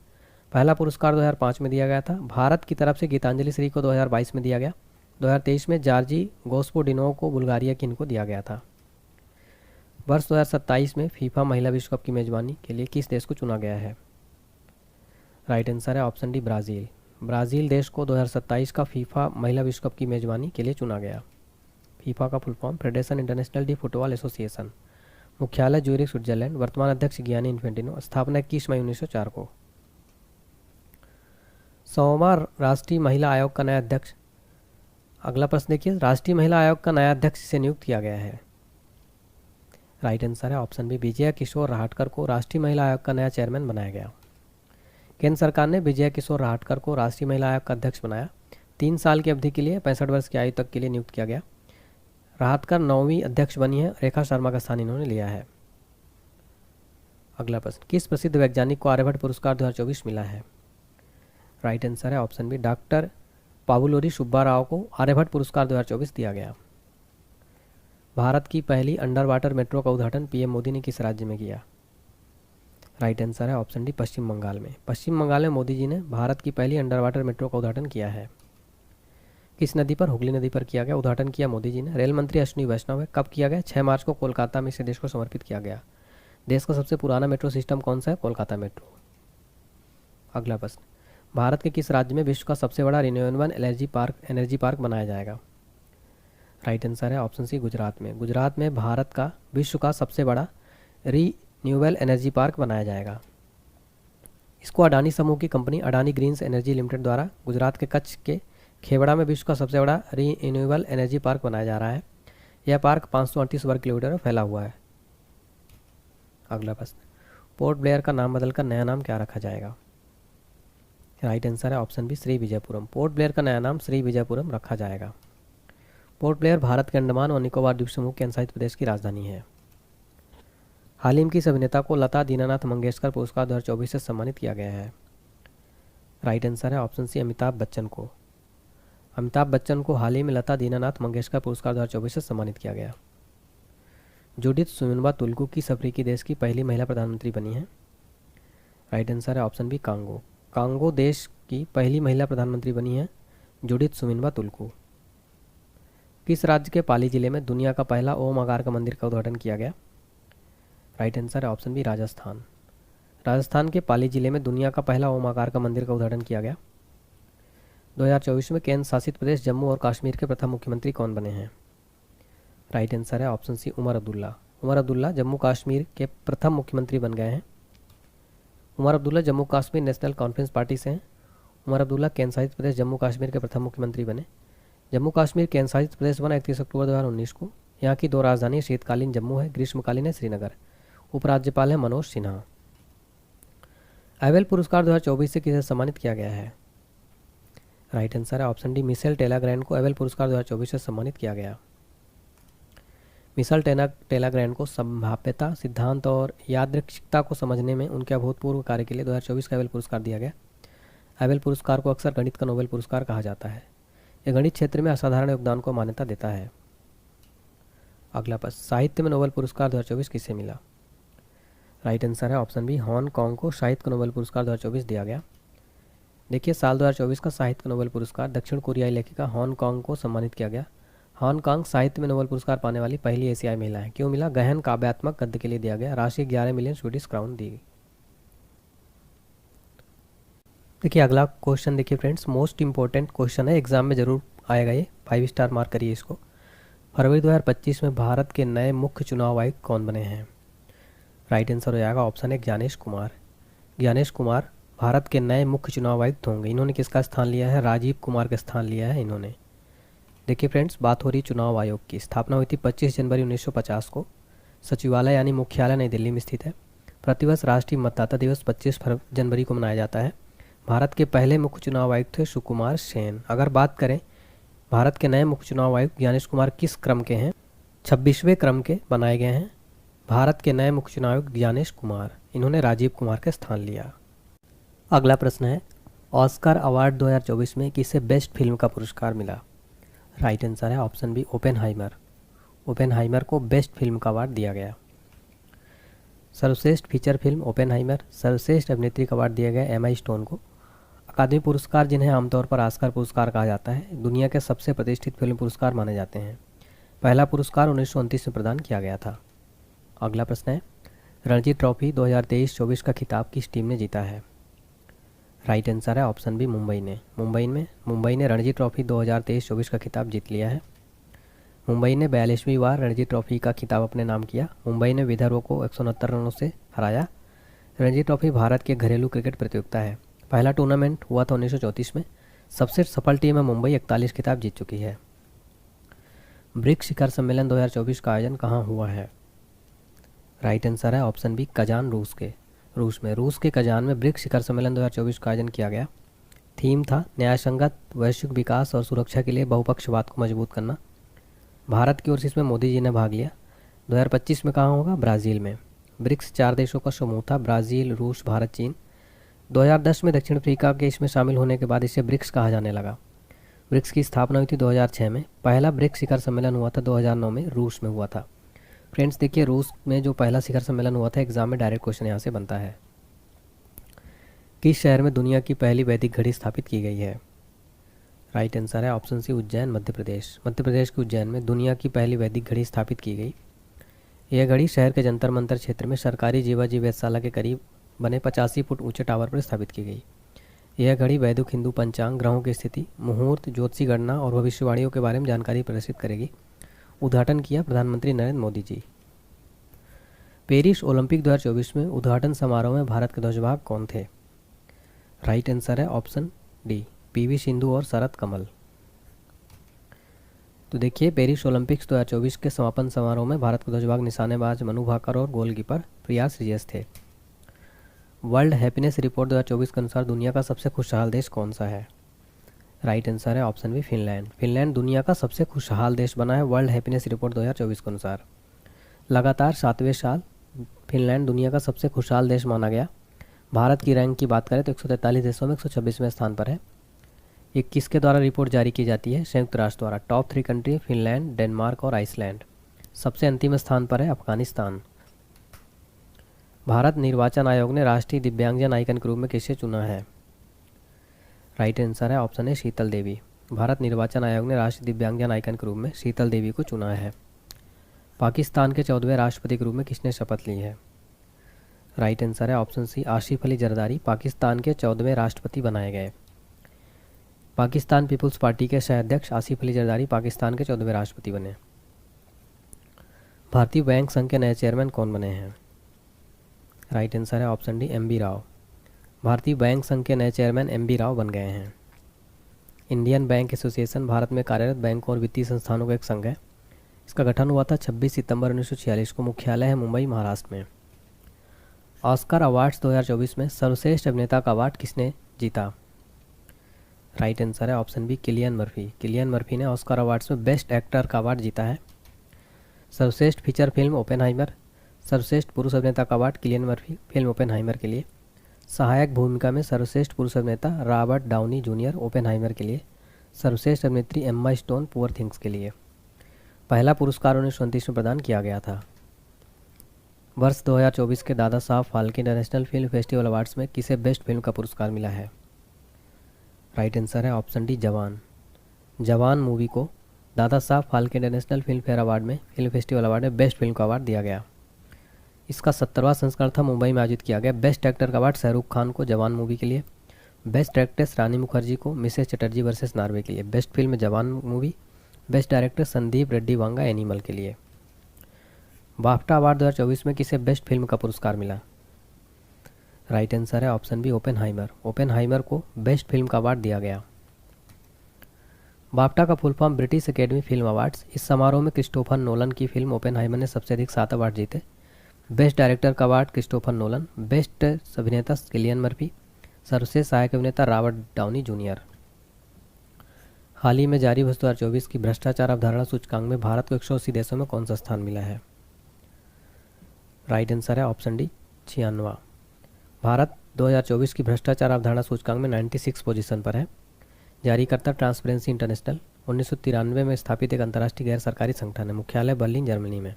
पहला पुरस्कार 2005 में दिया गया था। भारत की तरफ से गीतांजलि श्री को 2022 में दिया गया। 2023 में जॉर्जी गोस्पोडिनोव को बुल्गारिया की इनको दिया गया था। वर्ष 2027 में फीफा महिला विश्व कप की मेजबानी के लिए किस देश को चुना गया है? राइट आंसर है ऑप्शन डी, ब्राज़ील। ब्राज़ील देश को 2027 का फीफा महिला विश्व कप की मेजबानी के लिए चुना गया। फीफा का full form federation international D football association. मुख्यालय ज्यूरिख, स्विट्जरलैंड। वर्तमान अध्यक्ष गियानी इन्फेंटिनो। स्थापना 21 मई 1904 को। 100वां राष्ट्रीय महिला आयोग का नया अध्यक्ष। अगला प्रश्न देखिए, राष्ट्रीय महिला आयोग का नया अध्यक्ष से नियुक्त किया गया है? राइट आंसर है ऑप्शन बी, विजया किशोर राहटकर को राष्ट्रीय महिला आयोग का नया चेयरमैन बनाया गया। केंद्र सरकार ने विजया किशोर राहटकर को राष्ट्रीय महिला आयोग का अध्यक्ष बनाया। 3 साल की अवधि के लिए 65 वर्ष की आयु तक के लिए नियुक्त किया गया। राहटकर 9वीं अध्यक्ष बनी है। रेखा शर्मा का स्थान इन्होंने लिया है। अगला प्रश्न, किस प्रसिद्ध वैज्ञानिक को आर्यभट्ट पुरस्कार 2024 मिला है? राइट आंसर है option B, doctor Pavuluri Subba Rao को आर्यभट्ट पुरस्कार 2024 दिया गया। भारत की पहली अंडर वाटर मेट्रो का उद्घाटन पीएम मोदी ने किस राज्य में किया? राइट आंसर है ऑप्शन डी, पश्चिम बंगाल में। पश्चिम बंगाल में मोदी जी ने भारत की पहली अंडर वाटर मेट्रो का उद्घाटन किया है। किस नदी पर? हुगली नदी पर किया गया। उद्घाटन किया मोदी जी ने। रेल मंत्री अश्विनी वैष्णव है। कब किया गया? 6 मार्च को कोलकाता में इसे देश को समर्पित किया गया। देश का सबसे पुराना मेट्रो सिस्टम कौन सा है? कोलकाता मेट्रो। अगला प्रश्न, भारत के किस राज्य में विश्व का सबसे बड़ा रिन्यूएबल एनर्जी पार्क बनाया जाएगा? राइट आंसर है ऑप्शन सी, गुजरात में। गुजरात में भारत का विश्व का सबसे बड़ा रिन्यूएबल एनर्जी पार्क बनाया जाएगा। इसको अडानी समूह की company Adani greens energy limited द्वारा गुजरात के कच्छ के खेवड़ा में विश्व का सबसे बड़ा रिन्यूएबल एनर्जी पार्क बनाया जा रहा है। यह पार्क 538 वर्ग किलोमीटर में फैला हुआ है। अगला प्रश्न, पोर्ट ब्लेयर का नाम बदलकर नया नाम क्या रखा जाएगा? राइट आंसर है ऑप्शन बी, श्री विजयपुरम। पोर्ट ब्लेयर का नया नाम श्री विजयपुरम रखा जाएगा। पोर्ट ब्लेयर भारत के अंडमान और निकोबार द्वीप समूह के केंद्रशासित प्रदेश की राजधानी है। हाल ही में किस अभिनेता को लता दीनानाथ मंगेशकर पुरस्कार 2024 से सम्मानित किया गया है? राइट आंसर है ऑप्शन सी, अमिताभ बच्चन को। अमिताभ बच्चन को हाल ही में लता दीनानाथ मंगेशकर पुरस्कार 2024 से सम्मानित किया गया। जूडिथ सुमिनबा तुलगू किस अफ्रीकी देश की पहली महिला प्रधानमंत्री बनी है? राइट आंसर है ऑप्शन बी, कांगो। कांगो देश की पहली महिला प्रधानमंत्री बनी है जूडिथ सुमिनबा तुलगू। किस राज्य के पाली जिले में दुनिया का पहला ओम आकार का मंदिर का उद्घाटन किया गया? राइट आंसर है ऑप्शन बी, राजस्थान। राजस्थान के पाली जिले में दुनिया का पहला ओम आकार का मंदिर का उद्घाटन किया गया। 2024 में केंद्र शासित प्रदेश जम्मू और कश्मीर के प्रथम मुख्यमंत्री कौन बने हैं? राइट आंसर है ऑप्शन सी, उमर अब्दुल्ला। उमर अब्दुल्ला जम्मू कश्मीर के प्रथम मुख्यमंत्री बन गए हैं। उमर अब्दुल्ला जम्मू कश्मीर नेशनल कॉन्फ्रेंस पार्टी से हैं। उमर अब्दुल्ला केंद्र शासित प्रदेश जम्मू कश्मीर के प्रथम मुख्यमंत्री बने। जम्मू कश्मीर केंद्र शासित प्रदेश बना 31 अक्टूबर 2019 को। यहाँ की 2 राजधानी, शीतकालीन जम्मू है, ग्रीष्मकालीन है श्रीनगर। उपराज्यपाल है मनोज सिन्हा। एबेल पुरस्कार 2024 से किसे सम्मानित किया गया है? राइट आंसर है ऑप्शन डी, मिशेल टेलाग्रैंड को एबेल पुरस्कार 2024 से सम्मानित किया गया। मिशेल टेलाग्रैंड को संभाव्यता सिद्धांत और यादृच्छिकता को समझने में उनके अभूतपूर्व कार्य के लिए 2024 का एबेल पुरस्कार दिया गया। एबेल पुरस्कार को अक्सर गणित का नोबेल पुरस्कार कहा जाता है। यह गणित क्षेत्र में असाधारण योगदान को मान्यता देता है। अगला प्रश्न, साहित्य में नोबेल पुरस्कार 2024 किसे मिला? राइट आंसर है ऑप्शन बी, हांगकांग को साहित्य का नोबेल पुरस्कार 2024 दिया गया। देखिए, साल 2024 का साहित्य का नोबेल पुरस्कार दक्षिण कोरियाई लेखिका हांगकांग को सम्मानित किया गया। हांगकांग साहित्य में नोबेल पुरस्कार पाने वाली पहली एशियाई महिला है। क्यों मिला? गहन काव्यात्मक गद्य के लिए दिया गया। राशि 11 मिलियन स्वीडिश क्राउन दी गई। देखिए, अगला क्वेश्चन देखिए फ्रेंड्स, मोस्ट इंपॉर्टेंट क्वेश्चन है, एग्जाम में जरूर आएगा ये। 5 स्टार मार्क करिए इसको। फरवरी 2025 में भारत के नए मुख्य चुनाव आयुक्त कौन बने हैं? राइट आंसर हो जाएगा ऑप्शन है ज्ञानेश कुमार। ज्ञानेश कुमार भारत के नए मुख्य चुनाव आयुक्त होंगे। इन्होंने किसका स्थान लिया है? राजीव कुमार का स्थान लिया है इन्होंने। देखिए फ्रेंड्स, बात हो रही चुनाव आयोग की। स्थापना हुई थी 25 जनवरी 1950 को। सचिवालय यानी मुख्यालय नई दिल्ली में स्थित है। प्रतिवर्ष राष्ट्रीय मतदाता दिवस 25 जनवरी को मनाया जाता है। भारत के पहले मुख्य चुनाव आयुक्त थे सुकुमार सेन। अगर बात करें भारत के नए मुख्य चुनाव आयुक्त ज्ञानेश कुमार किस क्रम के हैं? 26वें क्रम के बनाए गए हैं भारत के नए मुख्य चुनाव आयुक्त ज्ञानेश कुमार। इन्होंने राजीव कुमार का स्थान लिया। अगला प्रश्न है, ऑस्कर अवार्ड 2024 में किसे बेस्ट फिल्म का पुरस्कार मिला? राइट आंसर है ऑप्शन बी ओपेनहाइमर। ओपेनहाइमर को बेस्ट फिल्म का अवार्ड दिया गया। सर्वश्रेष्ठ फीचर फिल्म ओपेनहाइमर। सर्वश्रेष्ठ अभिनेत्री का अवार्ड दिया गया एमा स्टोन को। अकादमी पुरस्कार, जिन्हें आमतौर पर ऑस्कर पुरस्कार कहा जाता है, दुनिया के सबसे प्रतिष्ठित फिल्म पुरस्कार माने जाते हैं। पहला पुरस्कार 1929 में प्रदान किया गया था। अगला प्रश्न है, रणजी ट्रॉफी 2023-24 का खिताब किस टीम ने जीता है? राइट आंसर है ऑप्शन बी मुंबई ने। मुंबई ने रणजी ट्रॉफी 2023-24 का खिताब जीत लिया है। मुंबई ने 42वीं बार रणजी ट्रॉफी का खिताब अपने नाम किया। मुंबई ने विदर्भ को 169 रनों से हराया। रणजी ट्रॉफी भारत के घरेलू क्रिकेट प्रतियोगिता है। पहला टूर्नामेंट हुआ था 1934 में। सबसे सफल टीम है मुंबई, 41 खिताब जीत चुकी है। ब्रिक्स शिखर सम्मेलन 2024 का आयोजन कहाँ हुआ है? राइट आंसर है ऑप्शन बी कजान, रूस के कजान में ब्रिक्स शिखर सम्मेलन 2024 का आयोजन किया गया। थीम था न्यायसंगत वैश्विक विकास और सुरक्षा के लिए बहुपक्षवाद को मजबूत करना। भारत की ओर से इसमें मोदी जी ने भाग लिया। 2025 में कहाँ होगा? ब्राज़ील में। ब्रिक्स 4 देशों का समूह था, ब्राज़ील, रूस, भारत, चीन। 2010 में दक्षिण अफ्रीका के इसमें शामिल होने के बाद इसे ब्रिक्स कहा जाने लगा। ब्रिक्स की स्थापना हुई थी 2006 में। पहला ब्रिक्स शिखर सम्मेलन हुआ था 2009 में, रूस में हुआ था। फ्रेंड्स देखिए, रूस में जो पहला शिखर सम्मेलन हुआ था, एग्जाम में डायरेक्ट क्वेश्चन यहाँ से बनता है। किस शहर में दुनिया की पहली वैदिक घड़ी स्थापित की गई है? राइट आंसर है ऑप्शन सी उज्जैन, मध्य प्रदेश। मध्य प्रदेश के उज्जैन में दुनिया की पहली वैदिक घड़ी स्थापित की गई। यह घड़ी शहर के जंतर मंतर क्षेत्र में सरकारी जीवाजी वेधशाला के करीब बने 85 फुट ऊंचे टावर पर स्थापित की गई। यह घड़ी वैदिक हिंदू पंचांग, ग्रहों की स्थिति, मुहूर्त, ज्योतिषी गणना और भविष्यवाणियों के बारे में जानकारी प्रदर्शित करेगी। उद्घाटन किया प्रधानमंत्री नरेंद्र मोदी जी। पेरिस ओलंपिक 2024 में उद्घाटन समारोह में भारत के ध्वजवाहक कौन थे? राइट आंसर है ऑप्शन डी पीवी सिंधु और शरत कमल। तो देखिए, पेरिस ओलंपिक्स 2024 के समापन समारोह में भारत के ध्वजवाहक निशानेबाज मनु भाकर और गोलकीपर प्रिया श्रेयस थे। वर्ल्ड हैप्पीनेस रिपोर्ट 2024 के अनुसार दुनिया का सबसे खुशहाल देश कौन सा है? राइट आंसर है ऑप्शन बी फिनलैंड। फिनलैंड दुनिया का सबसे खुशहाल देश बना है वर्ल्ड हैप्पीनेस रिपोर्ट 2024 के अनुसार। लगातार 7वें साल फिनलैंड दुनिया का सबसे खुशहाल देश माना गया। भारत की रैंक की बात करें तो 143 देशों में 126वें स्थान पर है। ये किसके द्वारा रिपोर्ट जारी की जाती है? संयुक्त राष्ट्र द्वारा। टॉप 3 कंट्री फिनलैंड, डेनमार्क और आइसलैंड। सबसे अंतिम स्थान पर है अफगानिस्तान। भारत निर्वाचन आयोग ने राष्ट्रीय दिव्यांगजन आइकन के रूप में किसे चुना है? राइट आंसर है ऑप्शन ए शीतल देवी। भारत निर्वाचन आयोग ने राष्ट्रीय दिव्यांगजन आइकन के रूप में शीतल देवी को चुना है। पाकिस्तान के 14वें राष्ट्रपति के रूप में किसने शपथ ली है? राइट आंसर है ऑप्शन सी आसिफ अली जरदारी पाकिस्तान के 14वें राष्ट्रपति बनाए गए। पाकिस्तान पीपुल्स पार्टी के सह अध्यक्ष आसिफ अली जरदारी पाकिस्तान के 14वें राष्ट्रपति बने। भारतीय बैंक संघ के नए चेयरमैन कौन बने हैं? राइट आंसर है option D M B Rao. भारतीय बैंक संघ के नए चेयरमैन एम बी राव बन गए हैं। इंडियन बैंक एसोसिएशन भारत में कार्यरत बैंकों और वित्तीय संस्थानों का एक संघ है। इसका गठन हुआ था 26 सितंबर 1946 को। मुख्यालय है मुंबई, महाराष्ट्र में। ऑस्कर अवार्ड्स 2024 में सर्वश्रेष्ठ अभिनेता का अवार्ड किसने जीता? राइट आंसर है option B Cillian Murphy. Cillian Murphy ने ऑस्कर अवार्ड्स में बेस्ट एक्टर का अवार्ड जीता है। सर्वश्रेष्ठ फीचर फिल्म ओपेनहाइमर। सर्वश्रेष्ठ पुरुष अभिनेता का award Cillian Murphy film Oppenheimer के लिए। सहायक भूमिका में सर्वश्रेष्ठ पुरुष अभिनेता रॉबर्ट डाउनी जूनियर ओपेनहाइमर के लिए। सर्वश्रेष्ठ अभिनेत्री एम्मा स्टोन पुअर थिंग्स के लिए। पहला पुरस्कार 1929 में प्रदान किया गया था। वर्ष 2024 के Dada Saheb Phalke international film festival awards में किसे बेस्ट फिल्म का पुरस्कार मिला है? राइट आंसर है ऑप्शन डी जवान। जवान मूवी को Dada Saheb Phalke international film fair award में फिल्म फेस्टिवल अवार्ड में बेस्ट फिल्म का अवार्ड दिया गया। इसका 70वां संस्करण था, मुंबई में आयोजित किया गया। बेस्ट एक्टर का अवार्ड शाहरुख खान को जवान मूवी के लिए। बेस्ट एक्ट्रेस रानी मुखर्जी को मिसेस चटर्जी वर्सेस नॉर्वे के लिए। बेस्ट फिल्म जवान movie. Best director Sandeep Reddy Vanga animal के लिए। बाफ्टा अवार्ड 2024 में किसे बेस्ट फिल्म का पुरस्कार मिला? राइट आंसर है ऑप्शन बी ओपेनहाइमर। ओपेनहाइमर को बेस्ट फिल्म का अवार्ड दिया गया। बाफ्टा का full form British academy film awards. इस समारोह में क्रिस्टोफर नोलन की फिल्म ओपेनहाइमर ने सबसे अधिक 7 अवार्ड जीते। बेस्ट डायरेक्टर का अवार्ड क्रिस्टोफर नोलन, बेस्ट अभिनेता किलियन मर्फी, सर्वश्रेष्ठ सहायक अभिनेता रॉबर्ट डाउनी जूनियर। हाल ही में जारी वर्ष 2024 की भ्रष्टाचार अवधारणा सूचकांक में भारत को 180 देशों में कौन सा स्थान मिला है? राइट आंसर है ऑप्शन डी 96वां। भारत 2024 की भ्रष्टाचार अवधारणा सूचकांक में 96 पोजीशन पर है। जारीकर्ता ट्रांसपेरेंसी इंटरनेशनल 1993 में स्थापित एक अंतर्राष्ट्रीय गैर सरकारी संगठन है। मुख्यालय बर्लिन जर्मनी में।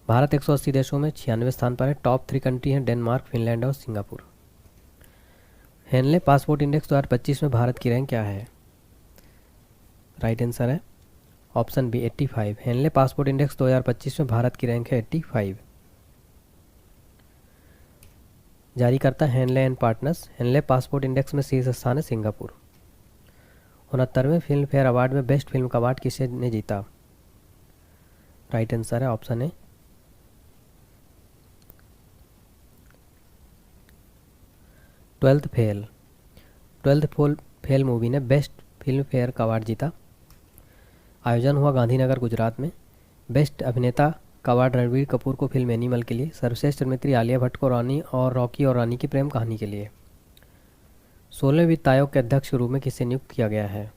भारत 180 देशों में 96वें स्थान पर है। टॉप 3 कंट्री हैं डेनमार्क, फिनलैंड और सिंगापुर। हेनले पासपोर्ट इंडेक्स 2025 में भारत की रैंक क्या है? राइट आंसर है option B 85। Henley passport index 2025 में भारत की रैंक है 85। जारी करता Henley and partners. Henley passport index में शीर्ष स्थान है सिंगापुर। 69वें फिल्म फेयर अवार्ड में बेस्ट फिल्म का अवार्ड किसे ने जीता? राइट आंसर है option A 12th fail. 12th fail movie ने बेस्ट फिल्म फेयर का अवार्ड जीता। आयोजन हुआ गांधीनगर गुजरात में। बेस्ट अभिनेता का अवार्ड रणबीर कपूर को फिल्म एनिमल के लिए, सर्वश्रेष्ठ अभिनेत्री आलिया भट्ट को रानी और रॉकी और रानी की प्रेम कहानी के लिए। 16वें वित्त आयोग के अध्यक्ष के रूप में किसे नियुक्त किया गया है?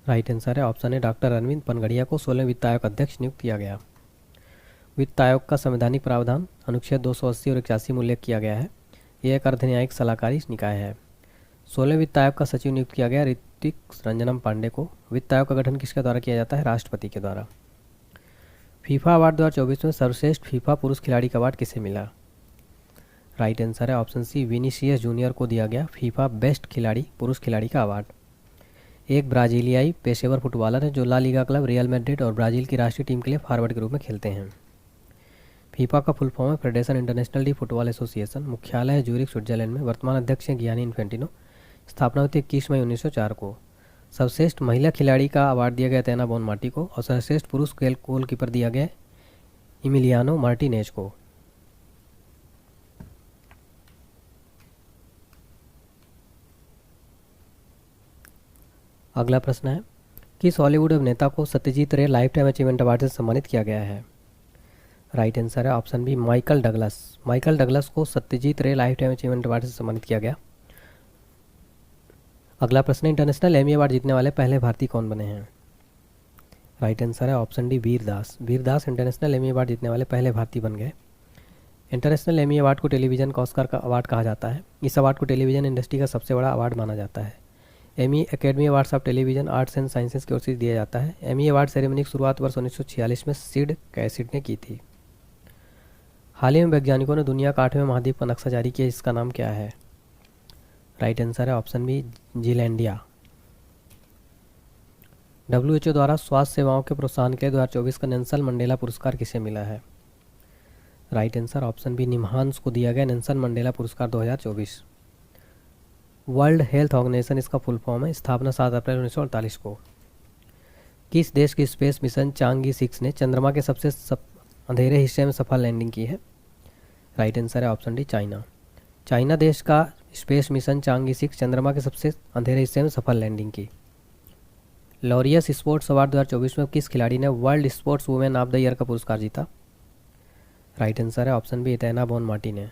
राइट आंसर है ऑप्शन है डॉक्टर अरविंद पनगड़िया को 16वें वित्त आयोग अध्यक्ष नियुक्त किया गया। वित्त आयोग का संवैधानिक प्रावधान अनुच्छेद 280 और 81 में उल्लेख किया गया है। यह एक अर्धन्यायिक सलाहकारी निकाय है। 16वें वित्त आयोग का सचिव नियुक्त किया गया ऋतिक रंजनम पांडे को। वित्त आयोग का गठन किसके द्वारा किया जाता है? राष्ट्रपति के द्वारा। फीफा अवार्ड 2024 में सर्वश्रेष्ठ फीफा पुरुष खिलाड़ी का अवार्ड किसे मिला? राइट आंसर है ऑप्शन सी विनीसियस जूनियर को दिया गया फीफा बेस्ट खिलाड़ी पुरुष खिलाड़ी का अवार्ड। एक ब्राजीलियाई पेशेवर फुटबॉलर है जो La Liga club, Real Madrid और ब्राज़ील की राष्ट्रीय टीम के लिए फॉरवर्ड के रूप में खेलते हैं। फीफा का फुल फॉर्म है federation international D football association. मुख्यालय है ज्यूरिख, स्विट्जरलैंड में। वर्तमान अध्यक्ष हैं गियानी इन्फेंटिनो। स्थापना हुई थी 21 मई 1904 को। सर्वश्रेष्ठ महिला खिलाड़ी का अवार्ड दिया गया तैना बोनमाटी को और सर्वश्रेष्ठ पुरुष गोलकीपर दिया गया इमिलियानो मार्टिनेज को। अगला प्रश्न है किस हॉलीवुड अभिनेता को सत्यजीत रे लाइफ टाइम अचीवमेंट अवार्ड से सम्मानित किया गया है? राइट आंसर है option B Michael Douglas. Michael Douglas को सत्यजीत रे लाइफ टाइम अचीवमेंट अवार्ड से सम्मानित किया गया। अगला प्रश्न है इंटरनेशनल एमी अवार्ड जीतने वाले पहले भारतीय कौन बने हैं? राइट आंसर है option D Vir Das. Vir Das international Emmy award जीतने वाले पहले भारतीय बन गए। इंटरनेशनल एमी अवार्ड को टेलीविज़न का ऑस्कर का अवार्ड कहा जाता है। इस अवार्ड को टेलीविज़न इंडस्ट्री का सबसे बड़ा अवार्ड माना जाता है। Emmy Academy awards of television arts and sciences की ओर से दिया जाता है। एमी अवार्ड सेरेमनी की शुरुआत वर्ष 1946 में सिड कैसिड ने की थी। हाल ही में वैज्ञानिकों ने दुनिया का 8वें महाद्वीप का नक्शा जारी किया, इसका नाम क्या है? राइट आंसर है ऑप्शन बी जीलैंडिया। WHO द्वारा स्वास्थ्य सेवाओं के प्रोत्साहन के लिए 2024 का नेल्सन मंडेला पुरस्कार किसे मिला है? Right answer option B NIMHANS को दिया गया नेल्सन मंडेला पुरस्कार 2024। वर्ल्ड हेल्थ ऑर्गेनाइजेशन इसका फुल फॉर्म है। स्थापना 7 अप्रैल 1948 को। किस देश की स्पेस मिशन चांगी 6 ने चंद्रमा के सबसे अंधेरे हिस्से में सफल लैंडिंग की है? राइट आंसर है ऑप्शन डी चाइना। चाइना देश का स्पेस मिशन चांगी 6 चंद्रमा के सबसे अंधेरे हिस्से में सफल लैंडिंग की। लॉरियस स्पोर्ट्स अवार्ड 2024 में किस खिलाड़ी ने world sports women of the year का पुरस्कार जीता? राइट आंसर है ऑप्शन बी एथेना बोनमाटी ने।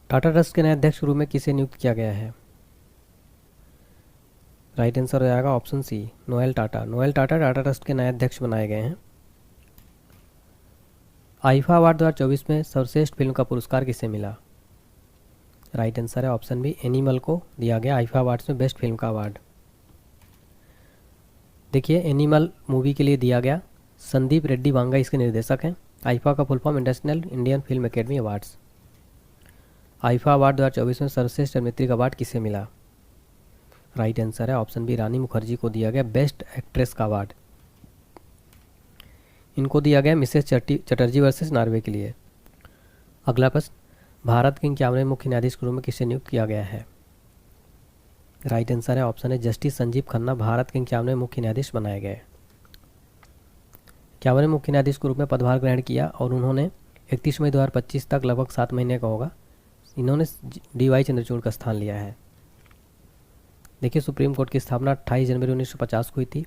टाटा ट्रस्ट के नए अध्यक्ष के रूप में किसे नियुक्त किया गया है? राइट आंसर हो जाएगा option C Noel Tata. Noel Tata Tata trust के नए अध्यक्ष बनाए गए हैं। आईफा अवार्ड 2024 में सर्वश्रेष्ठ फिल्म का पुरस्कार किसे मिला? राइट आंसर है ऑप्शन बी एनिमल को दिया गया आईफा अवार्ड्स में बेस्ट फिल्म का अवार्ड। देखिए एनिमल मूवी के लिए दिया गया संदीप रेड्डी वांगा इसके निर्देशक हैं। आईफा का full form international Indian film academy awards. IIFA award 2024 में सर्वश्रेष्ठ अभिनेत्री का अवार्ड किसे मिला? राइट आंसर है ऑप्शन बी रानी मुखर्जी को दिया गया बेस्ट एक्ट्रेस का अवार्ड। इनको दिया गया मिसेस चटर्जी वर्सेस नॉर्वे के लिए। अगला प्रश्न भारत के 51वें मुख्य न्यायाधीश के रूप में किसे नियुक्त किया गया है? राइट आंसर है ऑप्शन है जस्टिस संजीव खन्ना भारत के 51वें मुख्य न्यायाधीश बनाए गए। 51वें मुख्य न्यायाधीश के रूप में पदभार ग्रहण किया और उन्होंने 31 मई 2025 तक लगभग 7 महीने का होगा इन्होंने डी.वाई. चंद्रचूड़ का स्थान लिया है। देखिए सुप्रीम कोर्ट की स्थापना 28 जनवरी 1950 को हुई थी।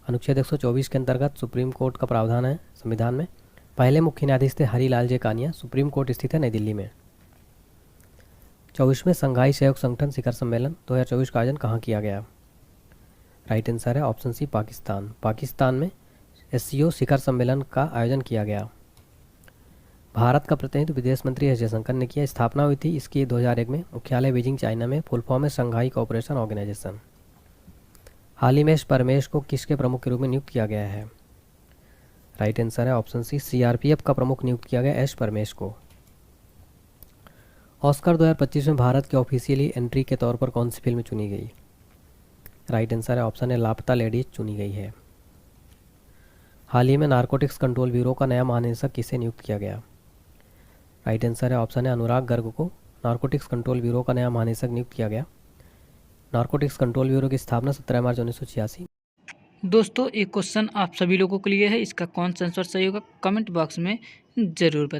अनुच्छेद 124 के अंतर्गत सुप्रीम कोर्ट का प्रावधान है संविधान में। पहले मुख्य न्यायाधीश थे हरिलाल जे कानिया। सुप्रीम कोर्ट स्थित है नई दिल्ली में। 24वें संघाई सहयोग संगठन शिखर सम्मेलन 2024 का आयोजन कहाँ किया गया? राइट आंसर है ऑप्शन सी पाकिस्तान। पाकिस्तान में एससीओ शिखर सम्मेलन का आयोजन किया गया। भारत का प्रतिनिधित्व विदेश मंत्री एस जयशंकर ने किया। स्थापना हुई थी इसकी 2001 में। मुख्यालय बीजिंग चाइना में। फुल फॉर्म है शंघाई कोऑपरेशन ऑर्गेनाइजेशन। हाल ही में एस परमेश को किसके प्रमुख के रूप में नियुक्त किया गया है? राइट आंसर है ऑप्शन सी सीआरपीएफ का प्रमुख नियुक्त किया गया एस परमेश को। ऑस्कर 2025 में भारत की ऑफिशियली एंट्री के तौर पर कौन सी फिल्म चुनी गई? राइट आंसर है ऑप्शन है लापता लेडीज चुनी गई है। हाल ही में नारकोटिक्स कंट्रोल ब्यूरो का नया महानिदेशक किसे नियुक्त किया गया? राइट आंसर है ऑप्शन है अनुराग गर्ग को नारकोटिक्स कंट्रोल ब्यूरो का नया महानिदेशक नियुक्त किया गया। नारकोटिक्स कंट्रोल ब्यूरो की स्थापना 17 मार्च 1986। दोस्तों एक क्वेश्चन आप सभी लोगों के लिए है, इसका कौन सा आंसर सही होगा कमेंट बॉक्स में ज़रूर बताएं।